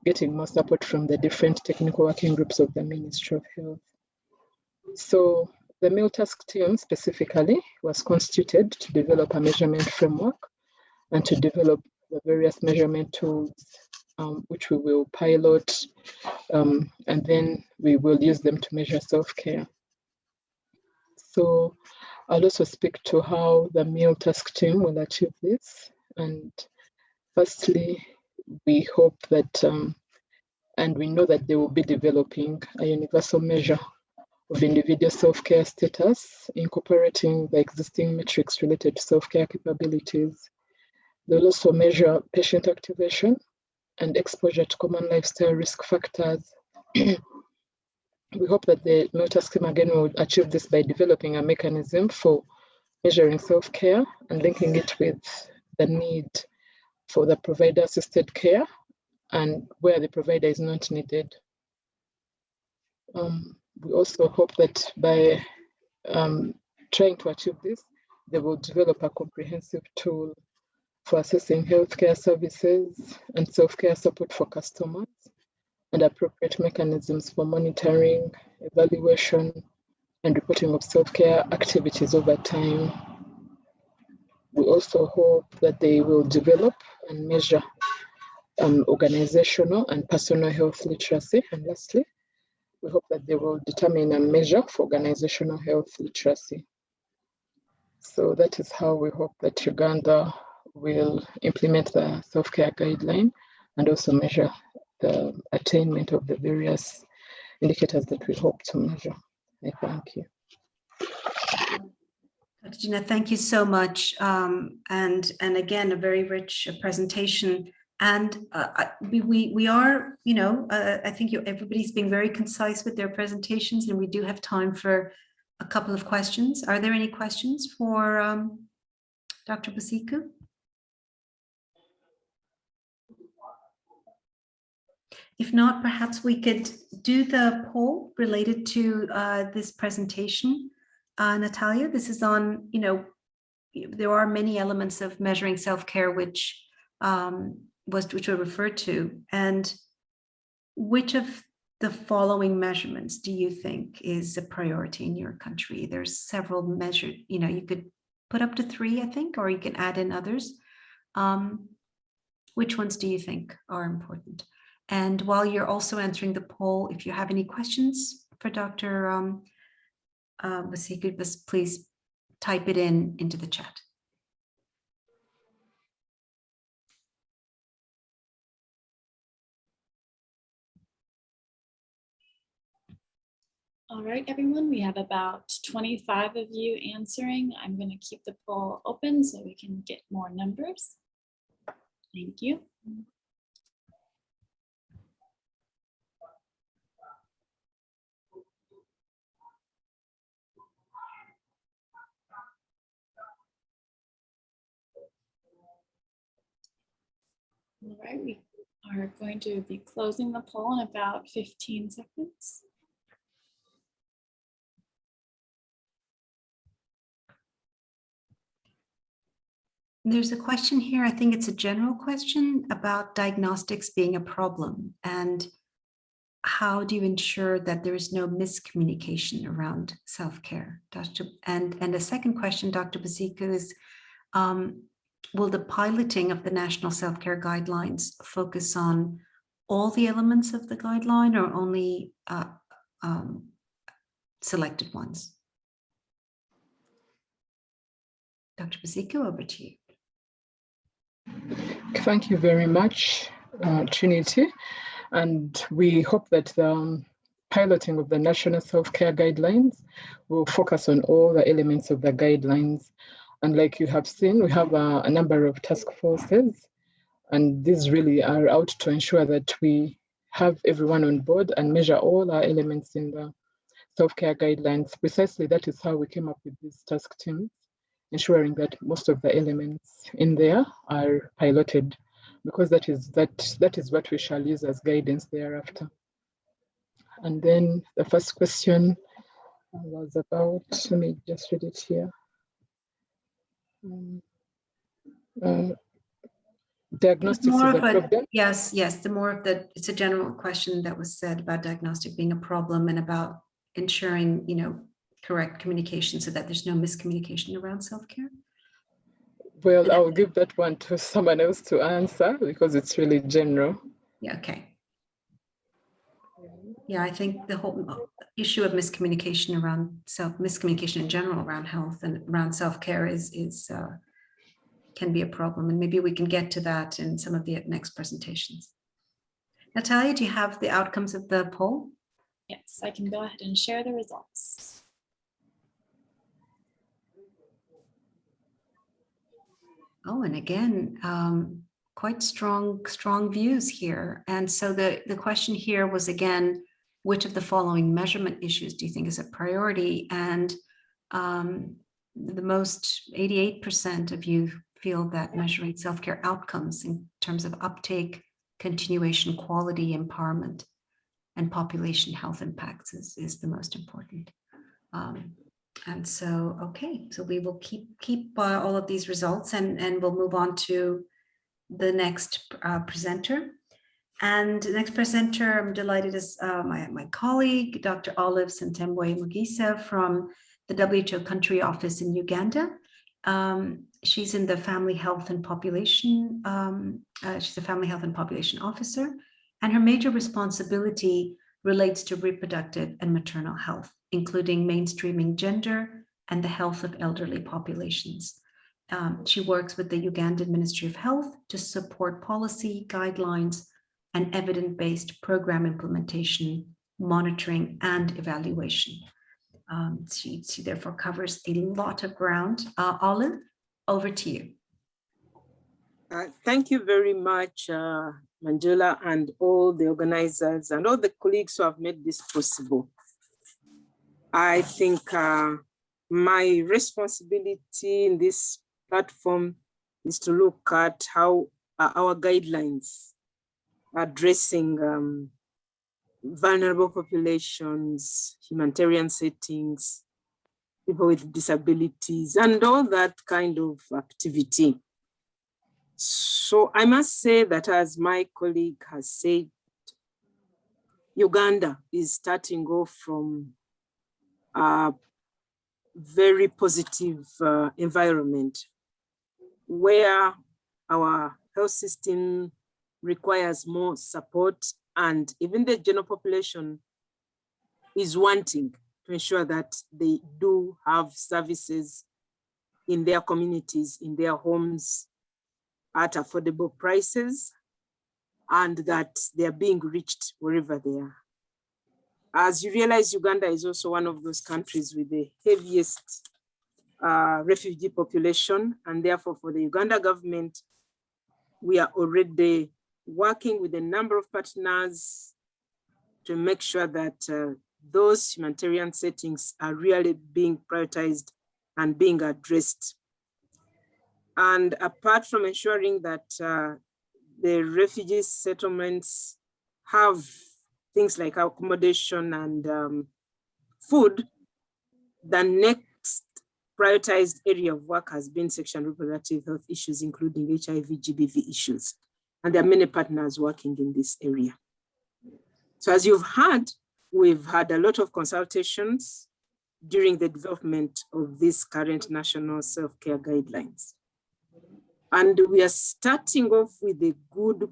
getting more support from the different technical working groups of the Ministry of Health. So the male task team specifically was constituted to develop a measurement framework and to develop the various measurement tools which we will pilot, and then we will use them to measure self-care. So I'll also speak to how the meal task team will achieve this. And firstly, we hope that, and we know that they will be developing a universal measure of individual self-care status, incorporating the existing metrics related to self-care capabilities. They'll also measure patient activation and exposure to common lifestyle risk factors. We hope that the meal task team again will achieve this by developing a mechanism for measuring self-care and linking it with the need for the provider-assisted care and where the provider is not needed. We also hope that by trying to achieve this, they will develop a comprehensive tool for assessing healthcare services and self-care support for customers, and appropriate mechanisms for monitoring, evaluation, and reporting of self-care activities over time. We also hope that they will develop and measure organizational and personal health literacy. And lastly, we hope that they will determine a measure for organizational health literacy. So that is how we hope that Uganda will implement the self-care guideline and also measure the attainment of the various indicators that we hope to measure. I thank you. Dr. Gina, thank you so much. And again, a very rich presentation. And we are, I think everybody's being very concise with their presentations, and we do have time for a couple of questions. Are there any questions for Dr. Basiku? If not, perhaps we could do the poll related to this presentation. Natalia, this is on, there are many elements of measuring self-care which were referred to. And which of the following measurements do you think is a priority in your country? There's several measures, you could put up to 3, I think, or you can add in others. Which ones do you think are important? And while you're also answering the poll, if you have any questions for Dr. Basiku, please type it into the chat. All right, everyone, we have about 25 of you answering. I'm going to keep the poll open so we can get more numbers. Thank you. All right, we are going to be closing the poll in about 15 seconds. There's a question here, I think it's a general question about diagnostics being a problem, and how do you ensure that there is no miscommunication around self-care? And a second question, Dr. Basiku, is will the piloting of the National Self-Care Guidelines focus on all the elements of the guideline or only selected ones? Dr. Basiku, over to you. Thank you very much, Trinity. And we hope that the piloting of the National Self-Care Guidelines will focus on all the elements of the guidelines. And like you have seen, we have a number of task forces, and these really are out to ensure that we have everyone on board and measure all our elements in the self-care guidelines. Precisely, that is how we came up with these task teams, ensuring that most of the elements in there are piloted, because that is what we shall use as guidance thereafter. And then the first question was about, let me just read it here. Diagnostics is a problem. Yes, the more of the, it's a general question that was said about diagnostic being a problem and about ensuring, correct communication so that there's no miscommunication around self-care. Well, I'll give that one to someone else to answer because it's really general. Yeah, okay. Yeah, I think the whole issue of miscommunication around miscommunication in general around health and around self-care can be a problem. And maybe we can get to that in some of the next presentations. Natalia, do you have the outcomes of the poll? Yes, I can go ahead and share the results. Oh, and again, quite strong views here. And so the question here was, again, which of the following measurement issues do you think is a priority? And the most 88% of you feel that measuring self-care outcomes in terms of uptake, continuation, quality, empowerment, and population health impacts is the most important. And so, okay, so we will keep all of these results and we'll move on to the next presenter. And the next presenter, I'm delighted, is my colleague, Dr. Olive Sentembwe Mugisa from the WHO Country Office in Uganda. She's in the Family Health and Population, she's a Family Health and Population Officer, and her major responsibility relates to reproductive and maternal health, including mainstreaming gender and the health of elderly populations. She works with the Ugandan Ministry of Health to support policy, guidelines, and evidence-based program implementation, monitoring, and evaluation. She therefore covers a lot of ground. Olive, over to you. Thank you very much, Manjula, and all the organizers and all the colleagues who have made this possible. I think my responsibility in this platform is to look at how our guidelines are addressing vulnerable populations, humanitarian settings, people with disabilities, and all that kind of activity. So I must say that, as my colleague has said, Uganda is starting off from a very positive environment where our health system requires more support, and even the general population is wanting to ensure that they do have services in their communities, in their homes, at affordable prices, and that they are being reached wherever they are. As you realize, Uganda is also one of those countries with the heaviest refugee population, and therefore for the Uganda government, we are already working with a number of partners to make sure that those humanitarian settings are really being prioritized and being addressed. And apart from ensuring that the refugee settlements have things like accommodation and food, the next prioritized area of work has been sexual and reproductive health issues, including HIV, GBV issues. And there are many partners working in this area. So as you've heard, we've had a lot of consultations during the development of these current national self-care guidelines. And we are starting off with a good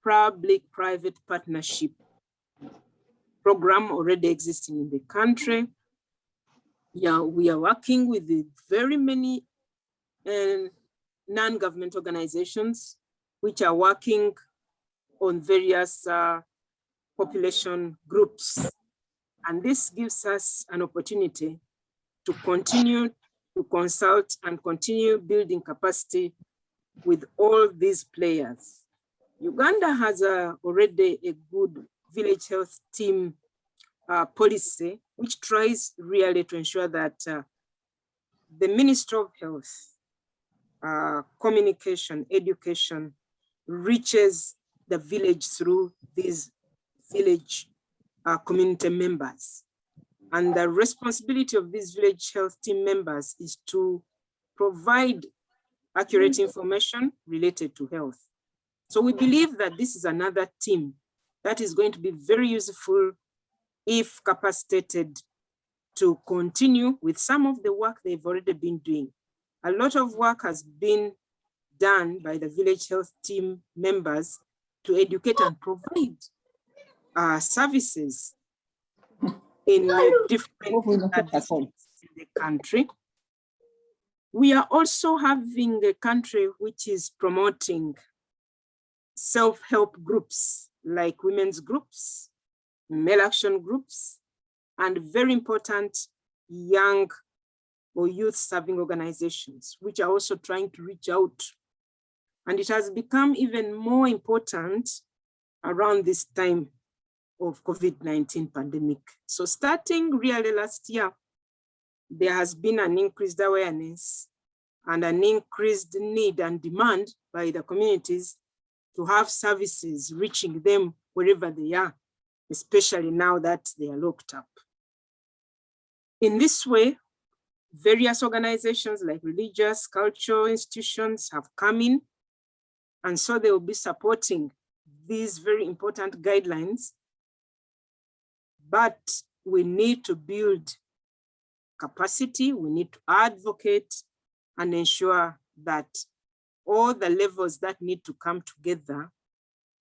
public-private partnership program already existing in the country. Yeah, we are working with very many non-government organizations which are working on various population groups. And this gives us an opportunity to continue to consult and continue building capacity with all these players. Uganda has already a good village health team policy, which tries really to ensure that the Ministry of Health, communication, education reaches the village through these village community members. And the responsibility of these village health team members is to provide accurate information related to health. So we believe that this is another team that is going to be very useful if capacitated to continue with some of the work they've already been doing. A lot of work has been done by the village health team members to educate and provide services in different districts in the country. We are also having a country which is promoting self-help groups like women's groups, male action groups, and very important young or youth serving organizations, which are also trying to reach out. And it has become even more important around this time of COVID-19 pandemic. So starting really last year, there has been an increased awareness and an increased need and demand by the communities to have services reaching them wherever they are, especially now that they are locked up. In this way, various organizations like religious, cultural institutions have come in, and so they will be supporting these very important guidelines. But we need to build capacity, we need to advocate and ensure that all the levels that need to come together,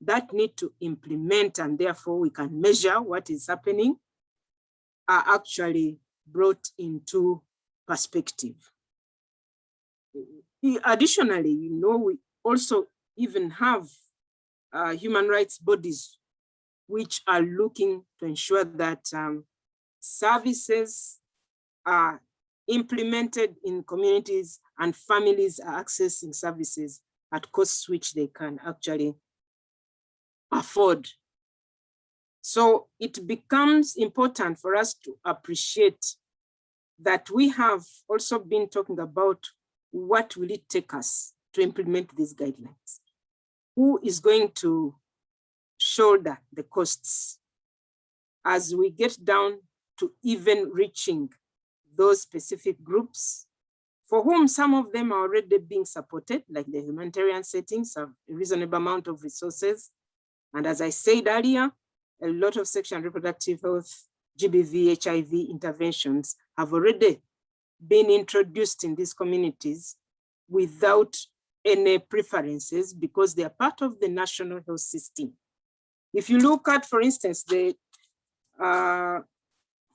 that need to implement, and therefore we can measure what is happening, are actually brought into perspective. Additionally, you know, we also even have human rights bodies which are looking to ensure that services are implemented in communities and families are accessing services at costs which they can actually afford. So it becomes important for us to appreciate that we have also been talking about what will it take us to implement these guidelines. Who is going to shoulder the costs as we get down to even reaching those specific groups for whom some of them are already being supported, like the humanitarian settings have a reasonable amount of resources. And as I said earlier, a lot of sexual and reproductive health, GBV, HIV interventions have already been introduced in these communities without any preferences because they are part of the national health system. If you look at, for instance, the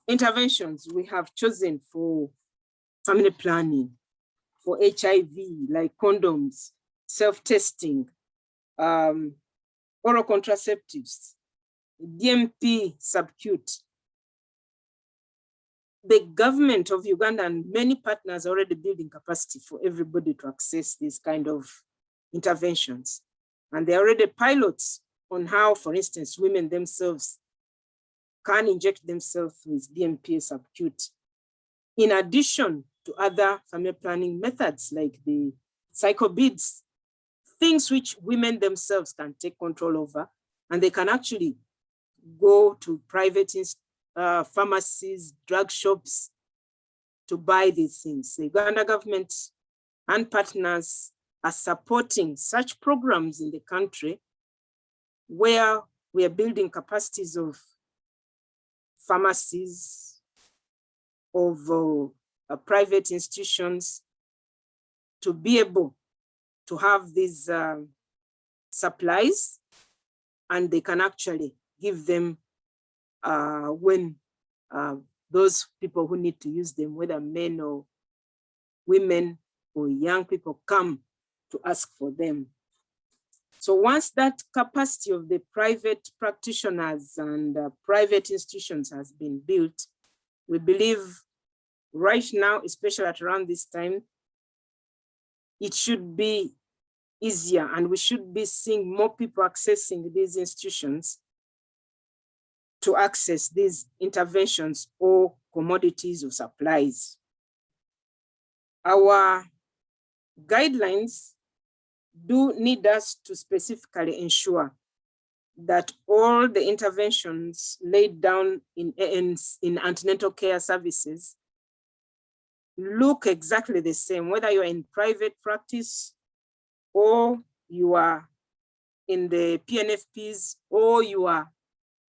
interventions we have chosen for family planning, for HIV, like condoms, self-testing, oral contraceptives, DMP subcute. The government of Uganda and many partners are already building capacity for everybody to access these kind of interventions. And there are already pilots on how, for instance, women themselves can inject themselves with DMP subcute, in addition to other family planning methods like the psychobeads, things which women themselves can take control over, and they can actually go to private pharmacies, drug shops to buy these things. The Uganda government and partners are supporting such programs in the country where we are building capacities of pharmacies, of private institutions to be able to have these supplies, and they can actually give them when those people who need to use them, whether men or women or young people, come to ask for them. So once that capacity of the private practitioners and private institutions has been built, we believe right now, especially at around this time, it should be easier and we should be seeing more people accessing these institutions to access these interventions or commodities or supplies. Our guidelines do need us to specifically ensure that all the interventions laid down in antenatal care services look exactly the same, whether you're in private practice or you are in the PNFPs or you are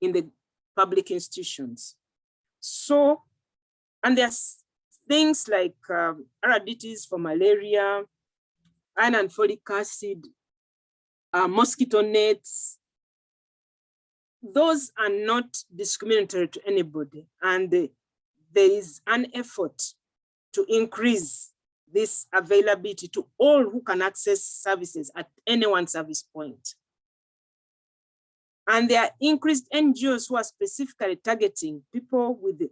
in the public institutions. So, and there's things like RDTs for malaria, iron and folic acid, mosquito nets, those are not discriminatory to anybody, and there is an effort to increase this availability to all who can access services at any one service point. And there are increased NGOs who are specifically targeting people with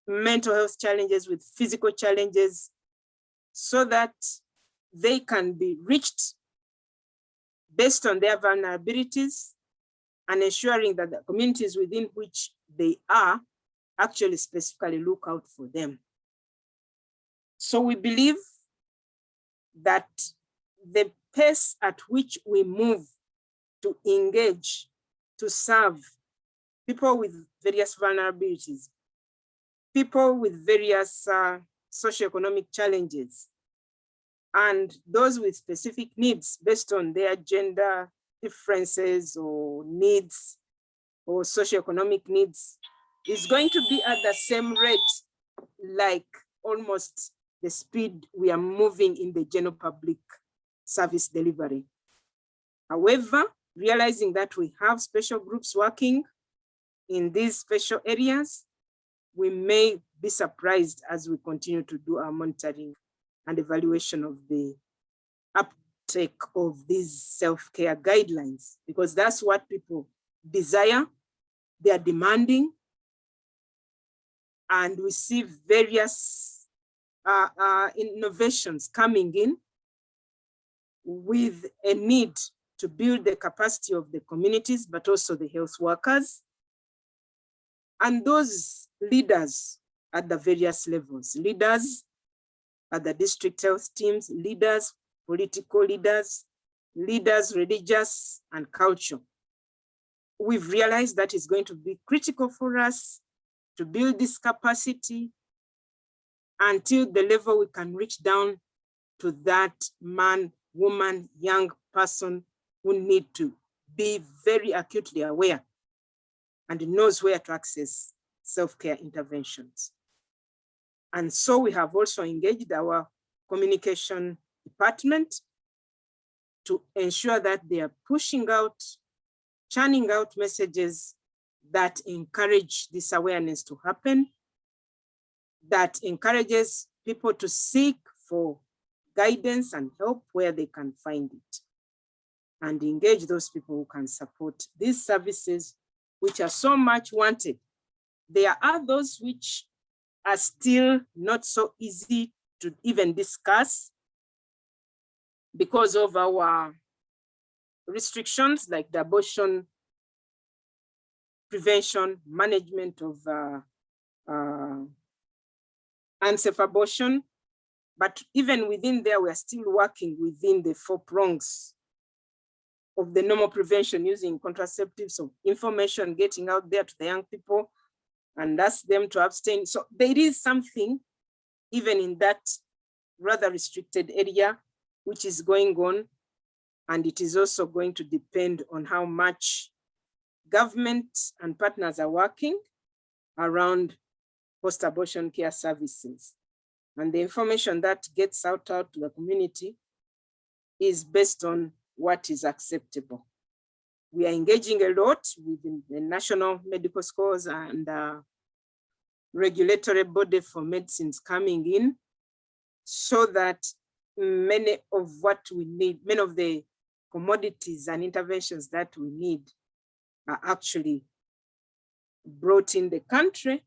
mental health challenges, with physical challenges, so that they can be reached based on their vulnerabilities and ensuring that the communities within which they are actually specifically look out for them. So we believe that the pace at which we move to engage, to serve people with various vulnerabilities, people with various socioeconomic challenges, and those with specific needs based on their gender differences or needs or socioeconomic needs, is going to be at the same rate, like almost the speed we are moving in the general public service delivery. However, realizing that we have special groups working in these special areas, we may be surprised as we continue to do our monitoring and evaluation of the uptake of these self-care guidelines, because that's what people desire, they are demanding, and we see various innovations coming in with a need to build the capacity of the communities, but also the health workers and those leaders at the various levels, leaders at the district health teams, leaders, political leaders, leaders, religious and cultural. We've realized that it's going to be critical for us to build this capacity until the level we can reach down to that man, woman, young person who need to be very acutely aware and knows where to access self-care interventions. And so we have also engaged our communication department to ensure that they are pushing out, churning out messages that encourage this awareness to happen, that encourages people to seek for guidance and help where they can find it, and engage those people who can support these services, which are so much wanted. There are those which are still not so easy to even discuss because of our restrictions, like the abortion prevention, management of unsafe abortion. But even within there, we are still working within the 4 prongs of the normal prevention, using contraceptives, of information, getting out there to the young people and ask them to abstain. So there is something, even in that rather restricted area, which is going on. And it is also going to depend on how much government and partners are working around post-abortion care services. And the information that gets out to the community is based on what is acceptable. We are engaging a lot with the national medical scores and regulatory body for medicines coming in, so that many of what we need, many of the commodities and interventions that we need are actually brought in the country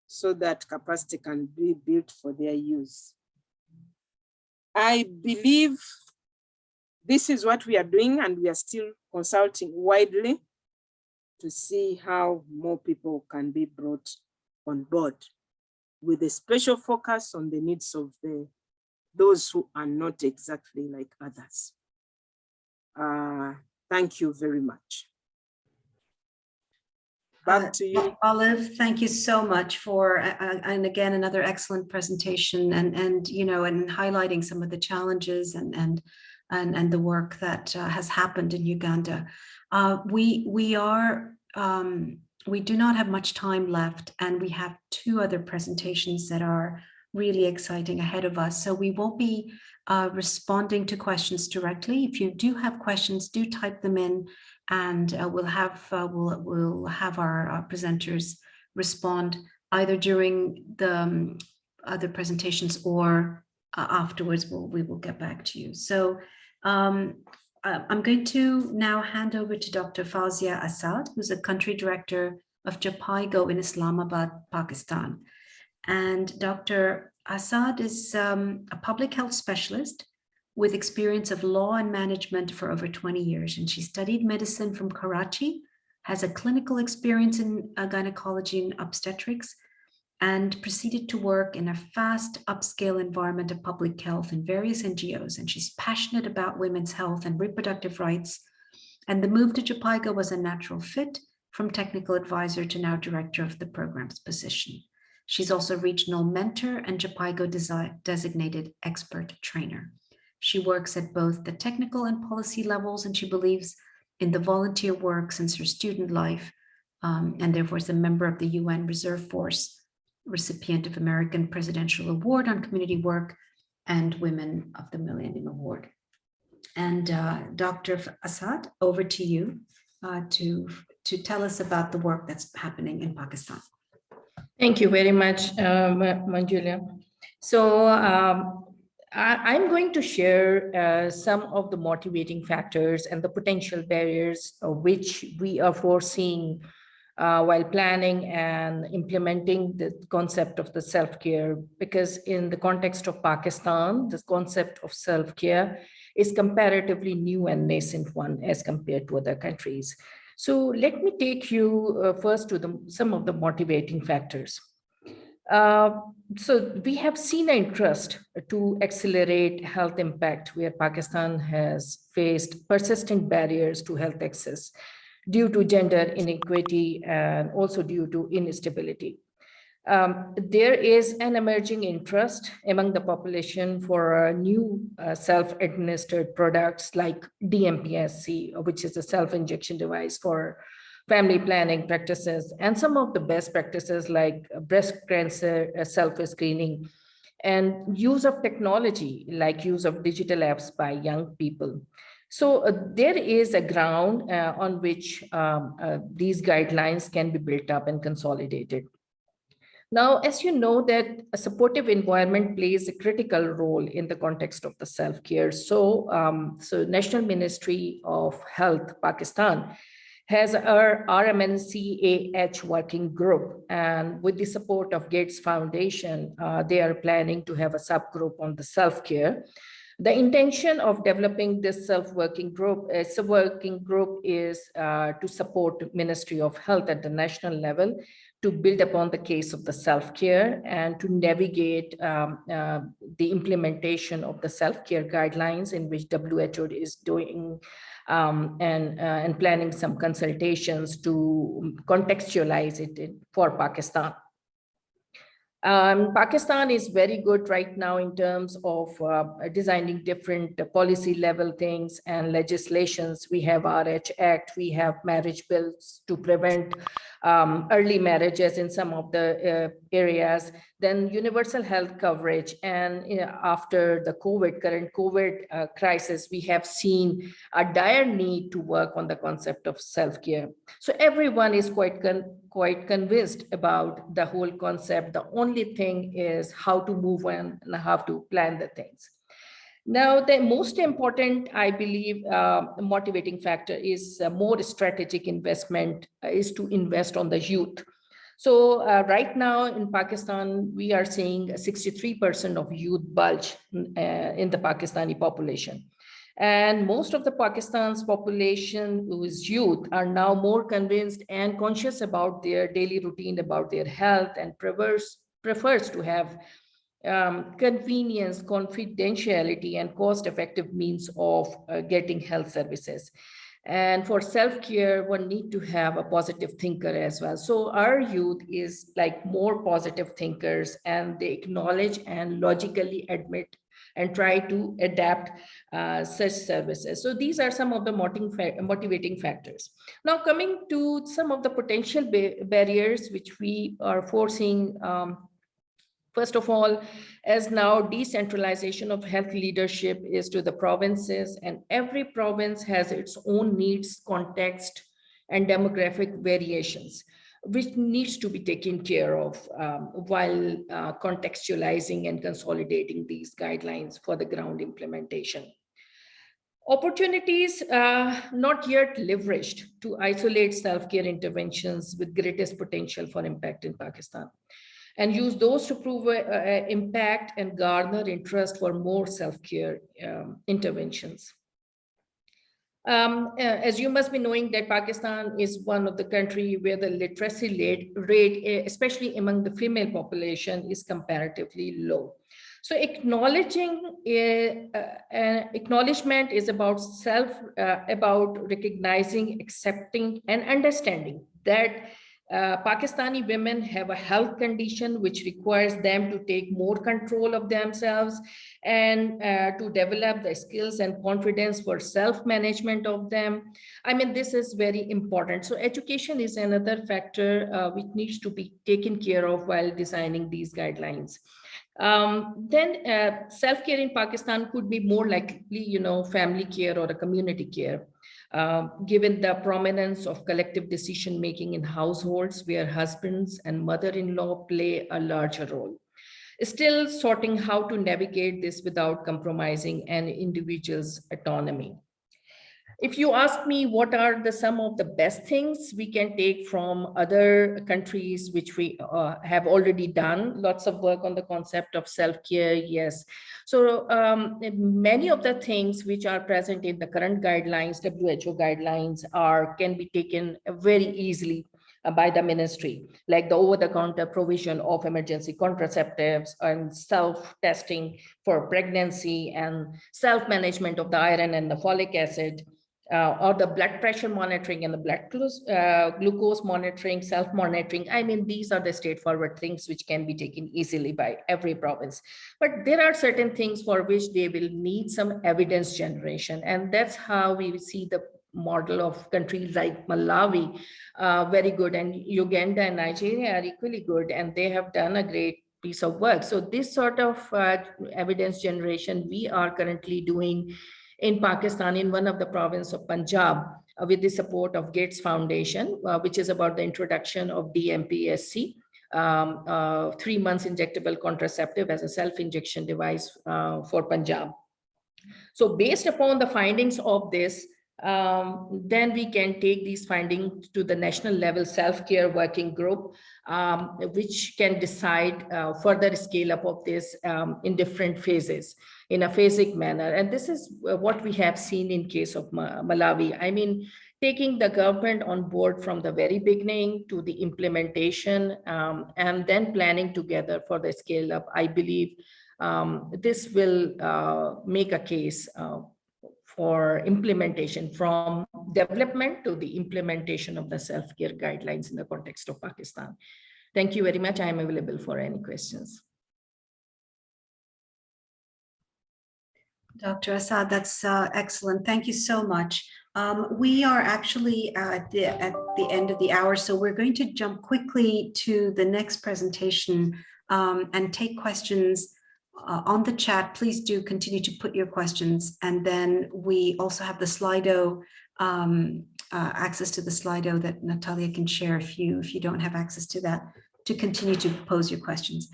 so that capacity can be built for their use. I believe this is what we are doing, and we are still consulting widely to see how more people can be brought on board, with a special focus on the needs of those who are not exactly like others. Thank you very much. Back to you. Olive, thank you so much for, and again, another excellent presentation, and you know, and highlighting some of the challenges and the work that has happened in Uganda. We do not have much time left, and we have 2 other presentations that are really exciting ahead of us. So we won't be responding to questions directly. If you do have questions, do type them in, and we'll have our presenters respond either during the other presentations or afterwards. We will get back to you. So I'm going to now hand over to Dr. Fawzia Assad, who's a country director of JPIGO in Islamabad, Pakistan. And Dr. Assad is a public health specialist with experience of law and management for over 20 years. And she studied medicine from Karachi, has a clinical experience in gynecology and obstetrics, and proceeded to work in a fast upscale environment of public health in various NGOs. And she's passionate about women's health and reproductive rights. And the move to JPIGO was a natural fit, from technical advisor to now director of the program's position. She's also regional mentor and JPIGO designated expert trainer. She works at both the technical and policy levels, and she believes in the volunteer work since her student life, and therefore is a member of the UN Reserve Force, recipient of American Presidential Award on Community Work and Women of the Millennium Award. And Dr. Assad, over to you to tell us about the work that's happening in Pakistan. Thank you very much, Manjulia. So I'm going to share some of the motivating factors and the potential barriers which we are foreseeing while planning and implementing the concept of the self-care, because in the context of Pakistan, this concept of self-care is comparatively new and nascent one as compared to other countries. So let me take you first to some of the motivating factors. So we have seen an interest to accelerate health impact where Pakistan has faced persistent barriers to health access due to gender inequity and also due to instability. There is an emerging interest among the population for new self-administered products like DMPSC, which is a self-injection device for family planning practices, and some of the best practices like breast cancer self-screening and use of technology like use of digital apps by young people. So there is a ground on which these guidelines can be built up and consolidated. Now, as you know, that a supportive environment plays a critical role in the context of the self-care. So, National Ministry of Health, Pakistan, has our RMNCAH working group, and with the support of Gates Foundation, they are planning to have a subgroup on the self-care. The intention of developing this working group is to support Ministry of Health at the national level to build upon the case of the self-care and to navigate the implementation of the self-care guidelines in which WHO is doing and planning some consultations to contextualize it for Pakistan. Pakistan is very good right now in terms of designing different policy level things and legislations. We have RH Act, we have marriage bills to prevent early marriages in some of the areas, then universal health coverage. And after the current COVID crisis, we have seen a dire need to work on the concept of self-care. So everyone is quite convinced about the whole concept. The only thing is how to move on and how to plan the things. Now, the most important, I believe, motivating factor is more strategic investment is to invest on the youth. So right now in Pakistan, we are seeing 63% of youth bulge in the Pakistani population. And most of the Pakistan's population who is youth are now more convinced and conscious about their daily routine, about their health, and prefers to have convenience, confidentiality, and cost-effective means of getting health services. And for self-care, one need to have a positive thinker as well. So our youth is like more positive thinkers, and they acknowledge and logically admit and try to adapt such services. So these are some of the motivating factors. Now coming to some of the potential barriers which we are foreseeing First of all, as now decentralization of health leadership is to the provinces, and every province has its own needs, context, and demographic variations, which needs to be taken care of while contextualizing and consolidating these guidelines for the ground implementation. Opportunities not yet leveraged to isolate self-care interventions with greatest potential for impact in Pakistan, and use those to prove impact and garner interest for more self-care interventions. As you must be knowing that Pakistan is one of the countries where the literacy rate, especially among the female population, is comparatively low. So acknowledgement is about about recognizing, accepting, and understanding that Pakistani women have a health condition which requires them to take more control of themselves and to develop the skills and confidence for self-management of them. I mean, this is very important. So education is another factor which needs to be taken care of while designing these guidelines. Then self-care in Pakistan could be more likely, family care or a community care. Given the prominence of collective decision-making in households where husbands and mother-in-law play a larger role. Still sorting how to navigate this without compromising an individual's autonomy. If you ask me what are some of the best things we can take from other countries, which we have already done, lots of work on the concept of self-care, yes. So many of the things which are present in the current guidelines, WHO guidelines, can be taken very easily by the ministry, like the over-the-counter provision of emergency contraceptives and self-testing for pregnancy and self-management of the iron and the folic acid. Or the blood pressure monitoring and the blood glucose monitoring, self-monitoring. I mean, these are the straightforward things which can be taken easily by every province. But there are certain things for which they will need some evidence generation. And that's how we see the model of countries like Malawi, very good. And Uganda and Nigeria are equally good. And they have done a great piece of work. So this sort of evidence generation we are currently doing in Pakistan, in one of the province of Punjab, with the support of Gates Foundation, which is about the introduction of DMPSC, 3 months injectable contraceptive as a self-injection device for Punjab. So based upon the findings of this, then we can take these findings to the national level self-care working group, which can decide further scale up of this in different phases, in a phasic manner. And this is what we have seen in case of Malawi. I mean, taking the government on board from the very beginning to the implementation and then planning together for the scale up, I believe this will make a case for implementation, from development to the implementation of the self-care guidelines in the context of Pakistan. Thank you very much. I am available for any questions. Dr. Assad, that's excellent. Thank you so much. We are actually at the end of the hour, so we're going to jump quickly to the next presentation and take questions on the chat. Please do continue to put your questions, and then we also have the Slido, access to the Slido that Natalia can share if you don't have access to that, to continue to pose your questions.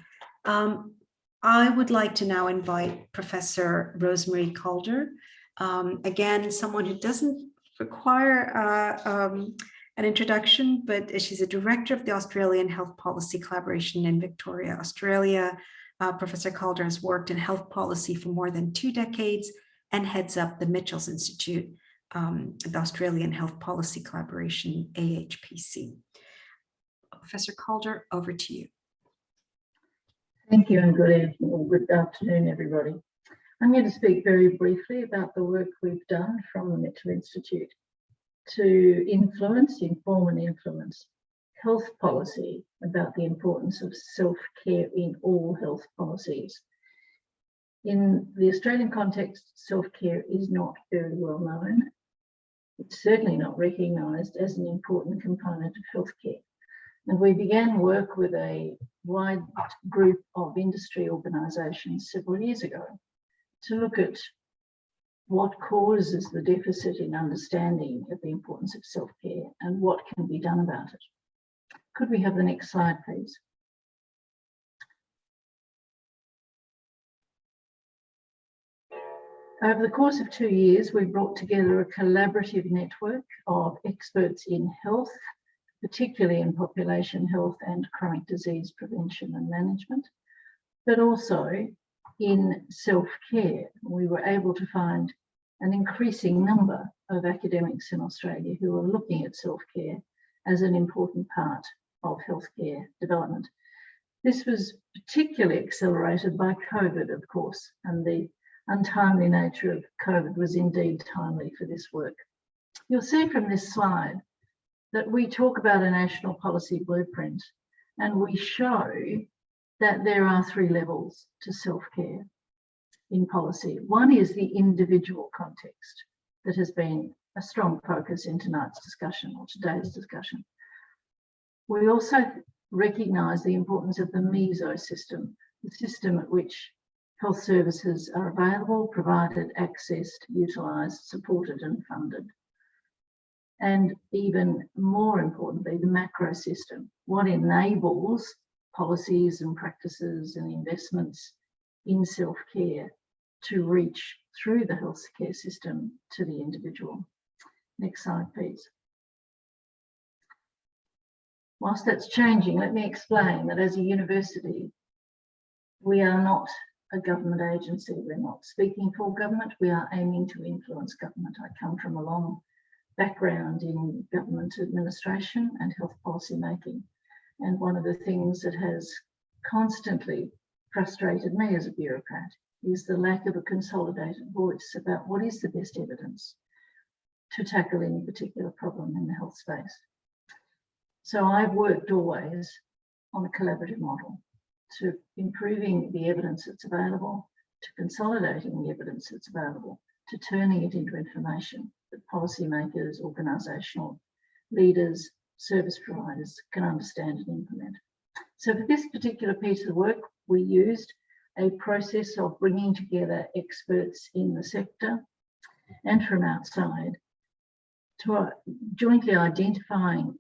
I would like to now invite Professor Rosemary Calder, again, someone who doesn't require an introduction, but she's a director of the Australian Health Policy Collaboration in Victoria, Australia. Professor Calder has worked in health policy for more than 2 decades and heads up the Mitchells Institute, the Australian Health Policy Collaboration, AHPC. Professor Calder, over to you. Thank you, and good evening or good afternoon, everybody. I'm going to speak very briefly about the work we've done from the Mitchell Institute to inform and influence health policy about the importance of self-care in all health policies. In the Australian context, self-care is not very well known. It's certainly not recognised as an important component of healthcare. And we began work with a wide group of industry organisations several years ago to look at what causes the deficit in understanding of the importance of self-care and what can be done about it. Could we have the next slide, please? Over the course of 2 years, we brought together a collaborative network of experts in health, particularly in population health and chronic disease prevention and management, but also in self-care. We were able to find an increasing number of academics in Australia who are looking at self-care as an important part of healthcare development. This was particularly accelerated by COVID, of course, and the untimely nature of COVID was indeed timely for this work. You'll see from this slide that we talk about a national policy blueprint, and we show that there are 3 levels to self-care in policy. One is the individual context that has been a strong focus in tonight's discussion or today's discussion. We also recognise the importance of the meso system, the system at which health services are available, provided, accessed, utilised, supported and funded. And even more importantly, the macro system, what enables policies and practices and investments in self-care to reach through the healthcare system to the individual. Next slide, please. Whilst that's changing, let me explain that as a university, we are not a government agency. We're not speaking for government. We are aiming to influence government. I come from a long background in government administration and health policy making. And one of the things that has constantly frustrated me as a bureaucrat is the lack of a consolidated voice about what is the best evidence to tackle any particular problem in the health space. So I've worked always on a collaborative model to improving the evidence that's available, to consolidating the evidence that's available, to turning it into information that policymakers, organisational leaders, service providers can understand and implement. So for this particular piece of work, we used a process of bringing together experts in the sector and from outside to jointly identifying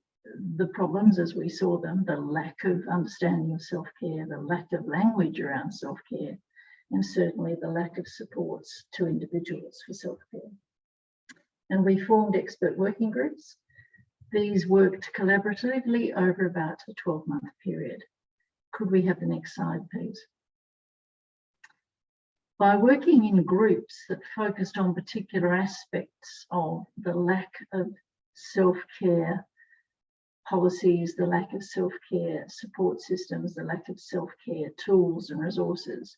the problems as we saw them, the lack of understanding of self-care, the lack of language around self-care, and certainly the lack of supports to individuals for self-care. And we formed expert working groups. These worked collaboratively over about a 12-month period. Could we have the next slide, please? By working in groups that focused on particular aspects of the lack of self-care policies, the lack of self-care support systems, the lack of self-care tools and resources,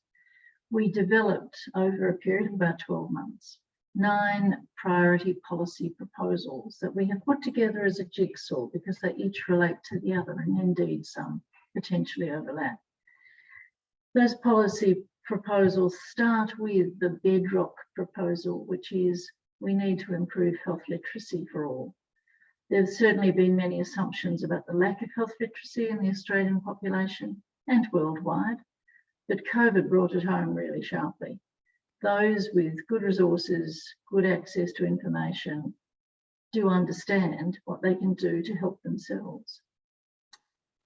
we developed over a period of about 12 months, 9 priority policy proposals that we have put together as a jigsaw because they each relate to the other and indeed some potentially overlap. Those policy proposals start with the bedrock proposal, which is we need to improve health literacy for all. There's certainly been many assumptions about the lack of health literacy in the Australian population and worldwide, but COVID brought it home really sharply. Those with good resources, good access to information, do understand what they can do to help themselves.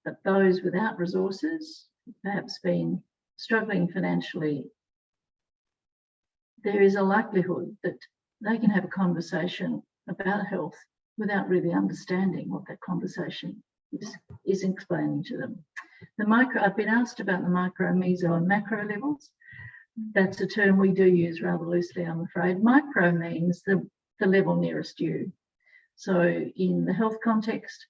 But those without resources, perhaps been struggling financially, there is a likelihood that they can have a conversation about health without really understanding what that conversation is explaining to them. I've been asked about the micro, meso and macro levels. That's a term we do use rather loosely, I'm afraid. Micro means the level nearest you. So in the health context,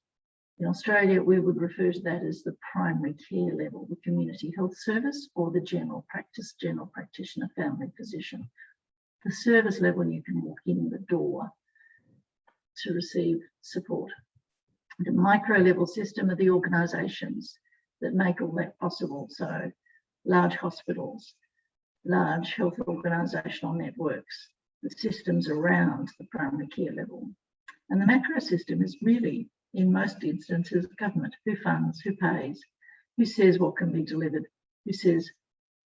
in Australia, we would refer to that as the primary care level, the community health service, or the general practitioner, family physician. The service level, you can walk in the door to receive support. The micro level system are the organisations that make all that possible. So large hospitals, large health organisational networks, the systems around the primary care level. And the macro system is really In most instances, government, who funds, who pays, who says what can be delivered, who says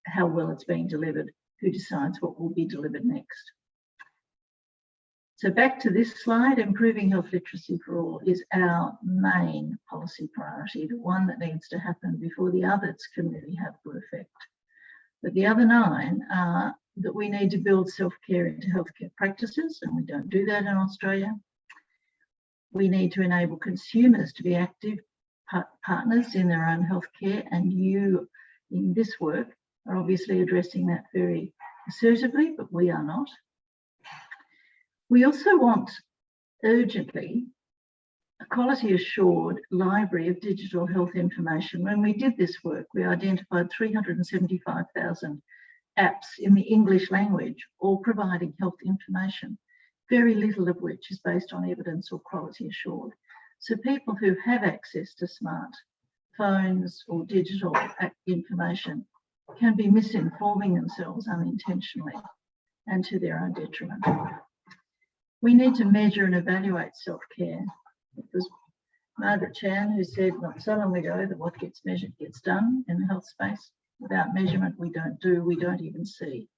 how well it's being delivered, who decides what will be delivered next. So back to this slide, improving health literacy for all is our main policy priority, the one that needs to happen before the others can really have good effect. But the other 9 are that we need to build self-care into healthcare practices, and we don't do that in Australia. We need to enable consumers to be active partners in their own healthcare, and you in this work are obviously addressing that very assertively, but we are not. We also want urgently a quality assured library of digital health information. When we did this work, we identified 375,000 apps in the English language, all providing health information, very little of which is based on evidence or quality assured. So people who have access to smart phones or digital information can be misinforming themselves unintentionally and to their own detriment. We need to measure and evaluate self-care. It was Margaret Chan who said not so long ago that what gets measured gets done in the health space. Without measurement, we don't do, we don't even see.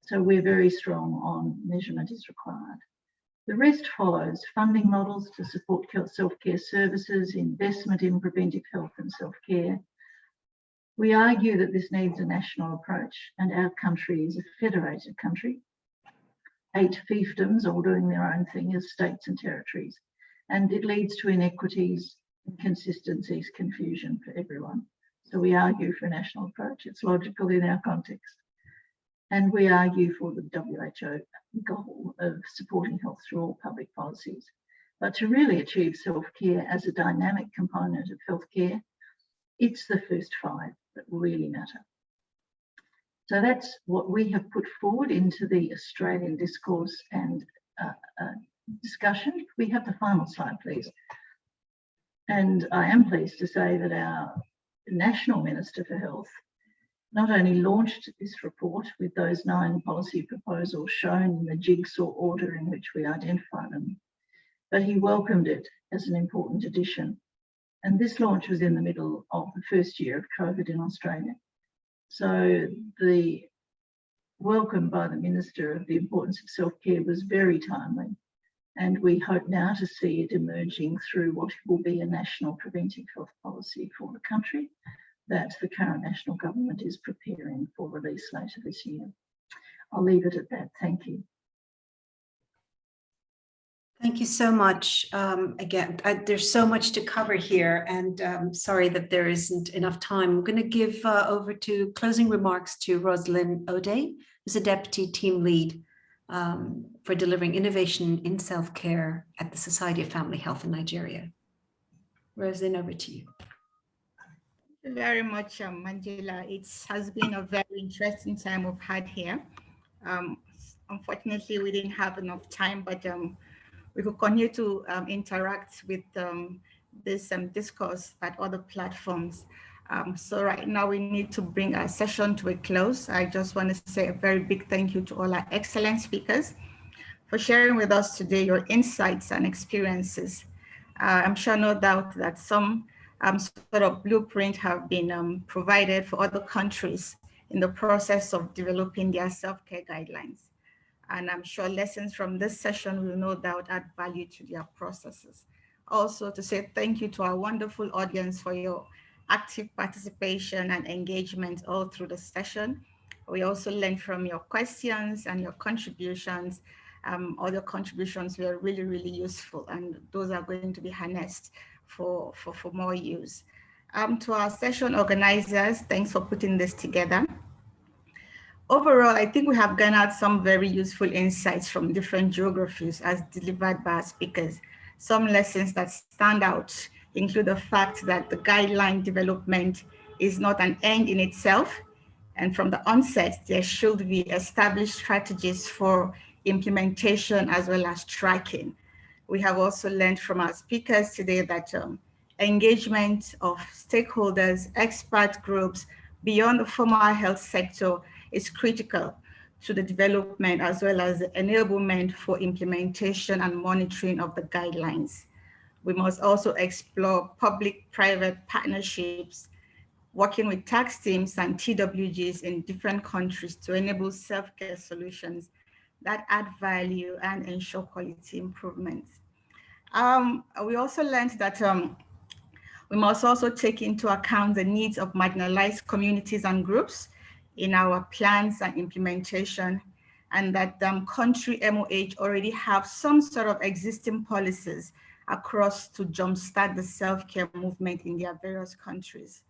So we're very strong on measurement is required. The rest follows: funding models to support self-care services, investment in preventive health and self-care. We argue that this needs a national approach, and our country is a federated country. 8 fiefdoms all doing their own thing as states and territories, and it leads to inequities, inconsistencies, confusion for everyone. So we argue for a national approach. It's logical in our context. And we argue for the WHO goal of supporting health through all public policies. But to really achieve self-care as a dynamic component of healthcare, it's the first 5 that really matter. So that's what we have put forward into the Australian discourse and discussion. We have the final slide, please. And I am pleased to say that our National Minister for Health not only launched this report with those 9 policy proposals shown in the jigsaw order in which we identify them, but he welcomed it as an important addition. And this launch was in the middle of the first year of COVID in Australia. So the welcome by the Minister of the importance of self-care was very timely, and we hope now to see it emerging through what will be a national preventive health policy for the country that the current national government is preparing for release later this year. I'll leave it at that. Thank you. Thank you so much. Again, there's so much to cover here, and sorry that there isn't enough time. I'm going to give over to closing remarks to Rosalind O'Day, who's a Deputy Team Lead for delivering innovation in self-care at the Society of Family Health in Nigeria. Rosalind, over to you. Thank you very much, Manjula. It has been a very interesting time we've had here. Unfortunately, we didn't have enough time, but we will continue to interact with this discourse at other platforms. So right now we need to bring our session to a close. I just want to say a very big thank you to all our excellent speakers for sharing with us today your insights and experiences. I'm sure no doubt that some sort of blueprint have been provided for other countries in the process of developing their self-care guidelines. And I'm sure lessons from this session will no doubt add value to their processes. Also to say thank you to our wonderful audience for your active participation and engagement all through the session. We also learned from your questions and your contributions. All your contributions were really, really useful, and those are going to be harnessed for more use. To our session organizers, thanks for putting this together. Overall, I think we have garnered some very useful insights from different geographies as delivered by our speakers. Some lessons that stand out include the fact that the guideline development is not an end in itself, and from the onset, there should be established strategies for implementation as well as tracking. We have also learned from our speakers today that engagement of stakeholders, expert groups beyond the formal health sector is critical to the development as well as the enablement for implementation and monitoring of the guidelines. We must also explore public-private partnerships, working with tax teams and TWGs in different countries to enable self-care solutions that add value and ensure quality improvements. We also learned that we must also take into account the needs of marginalized communities and groups in our plans and implementation, and that country MOH already have some sort of existing policies across to jumpstart the self-care movement in their various countries.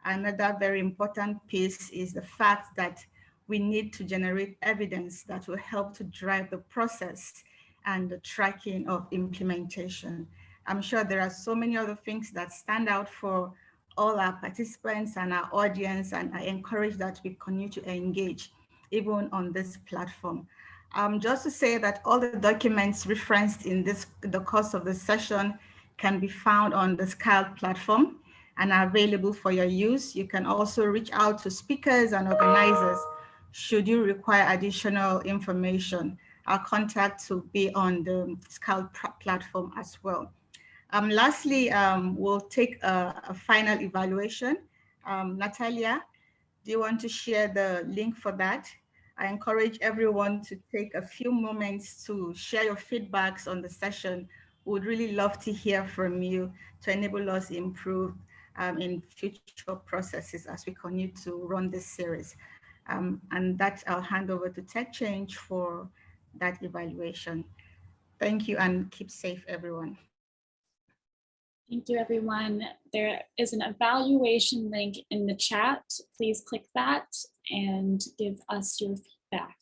Another very important piece is the fact that we need to generate evidence that will help to drive the process and the tracking of implementation. I'm sure there are so many other things that stand out for all our participants and our audience, and I encourage that we continue to engage even on this platform. Just to say that all the documents referenced in the course of the session can be found on the SCALD platform and are available for your use. You can also reach out to speakers and organizers should you require additional information. Our contact will be on the SCALD platform as well. Lastly, we'll take a final evaluation. Natalia, do you want to share the link for that? I encourage everyone to take a few moments to share your feedbacks on the session. We would really love to hear from you to enable us improve in future processes as we continue to run this series. And that I'll hand over to Tech Change for that evaluation. Thank you and keep safe, everyone. Thank you, everyone. There is an evaluation link in the chat. Please click that and give us your feedback.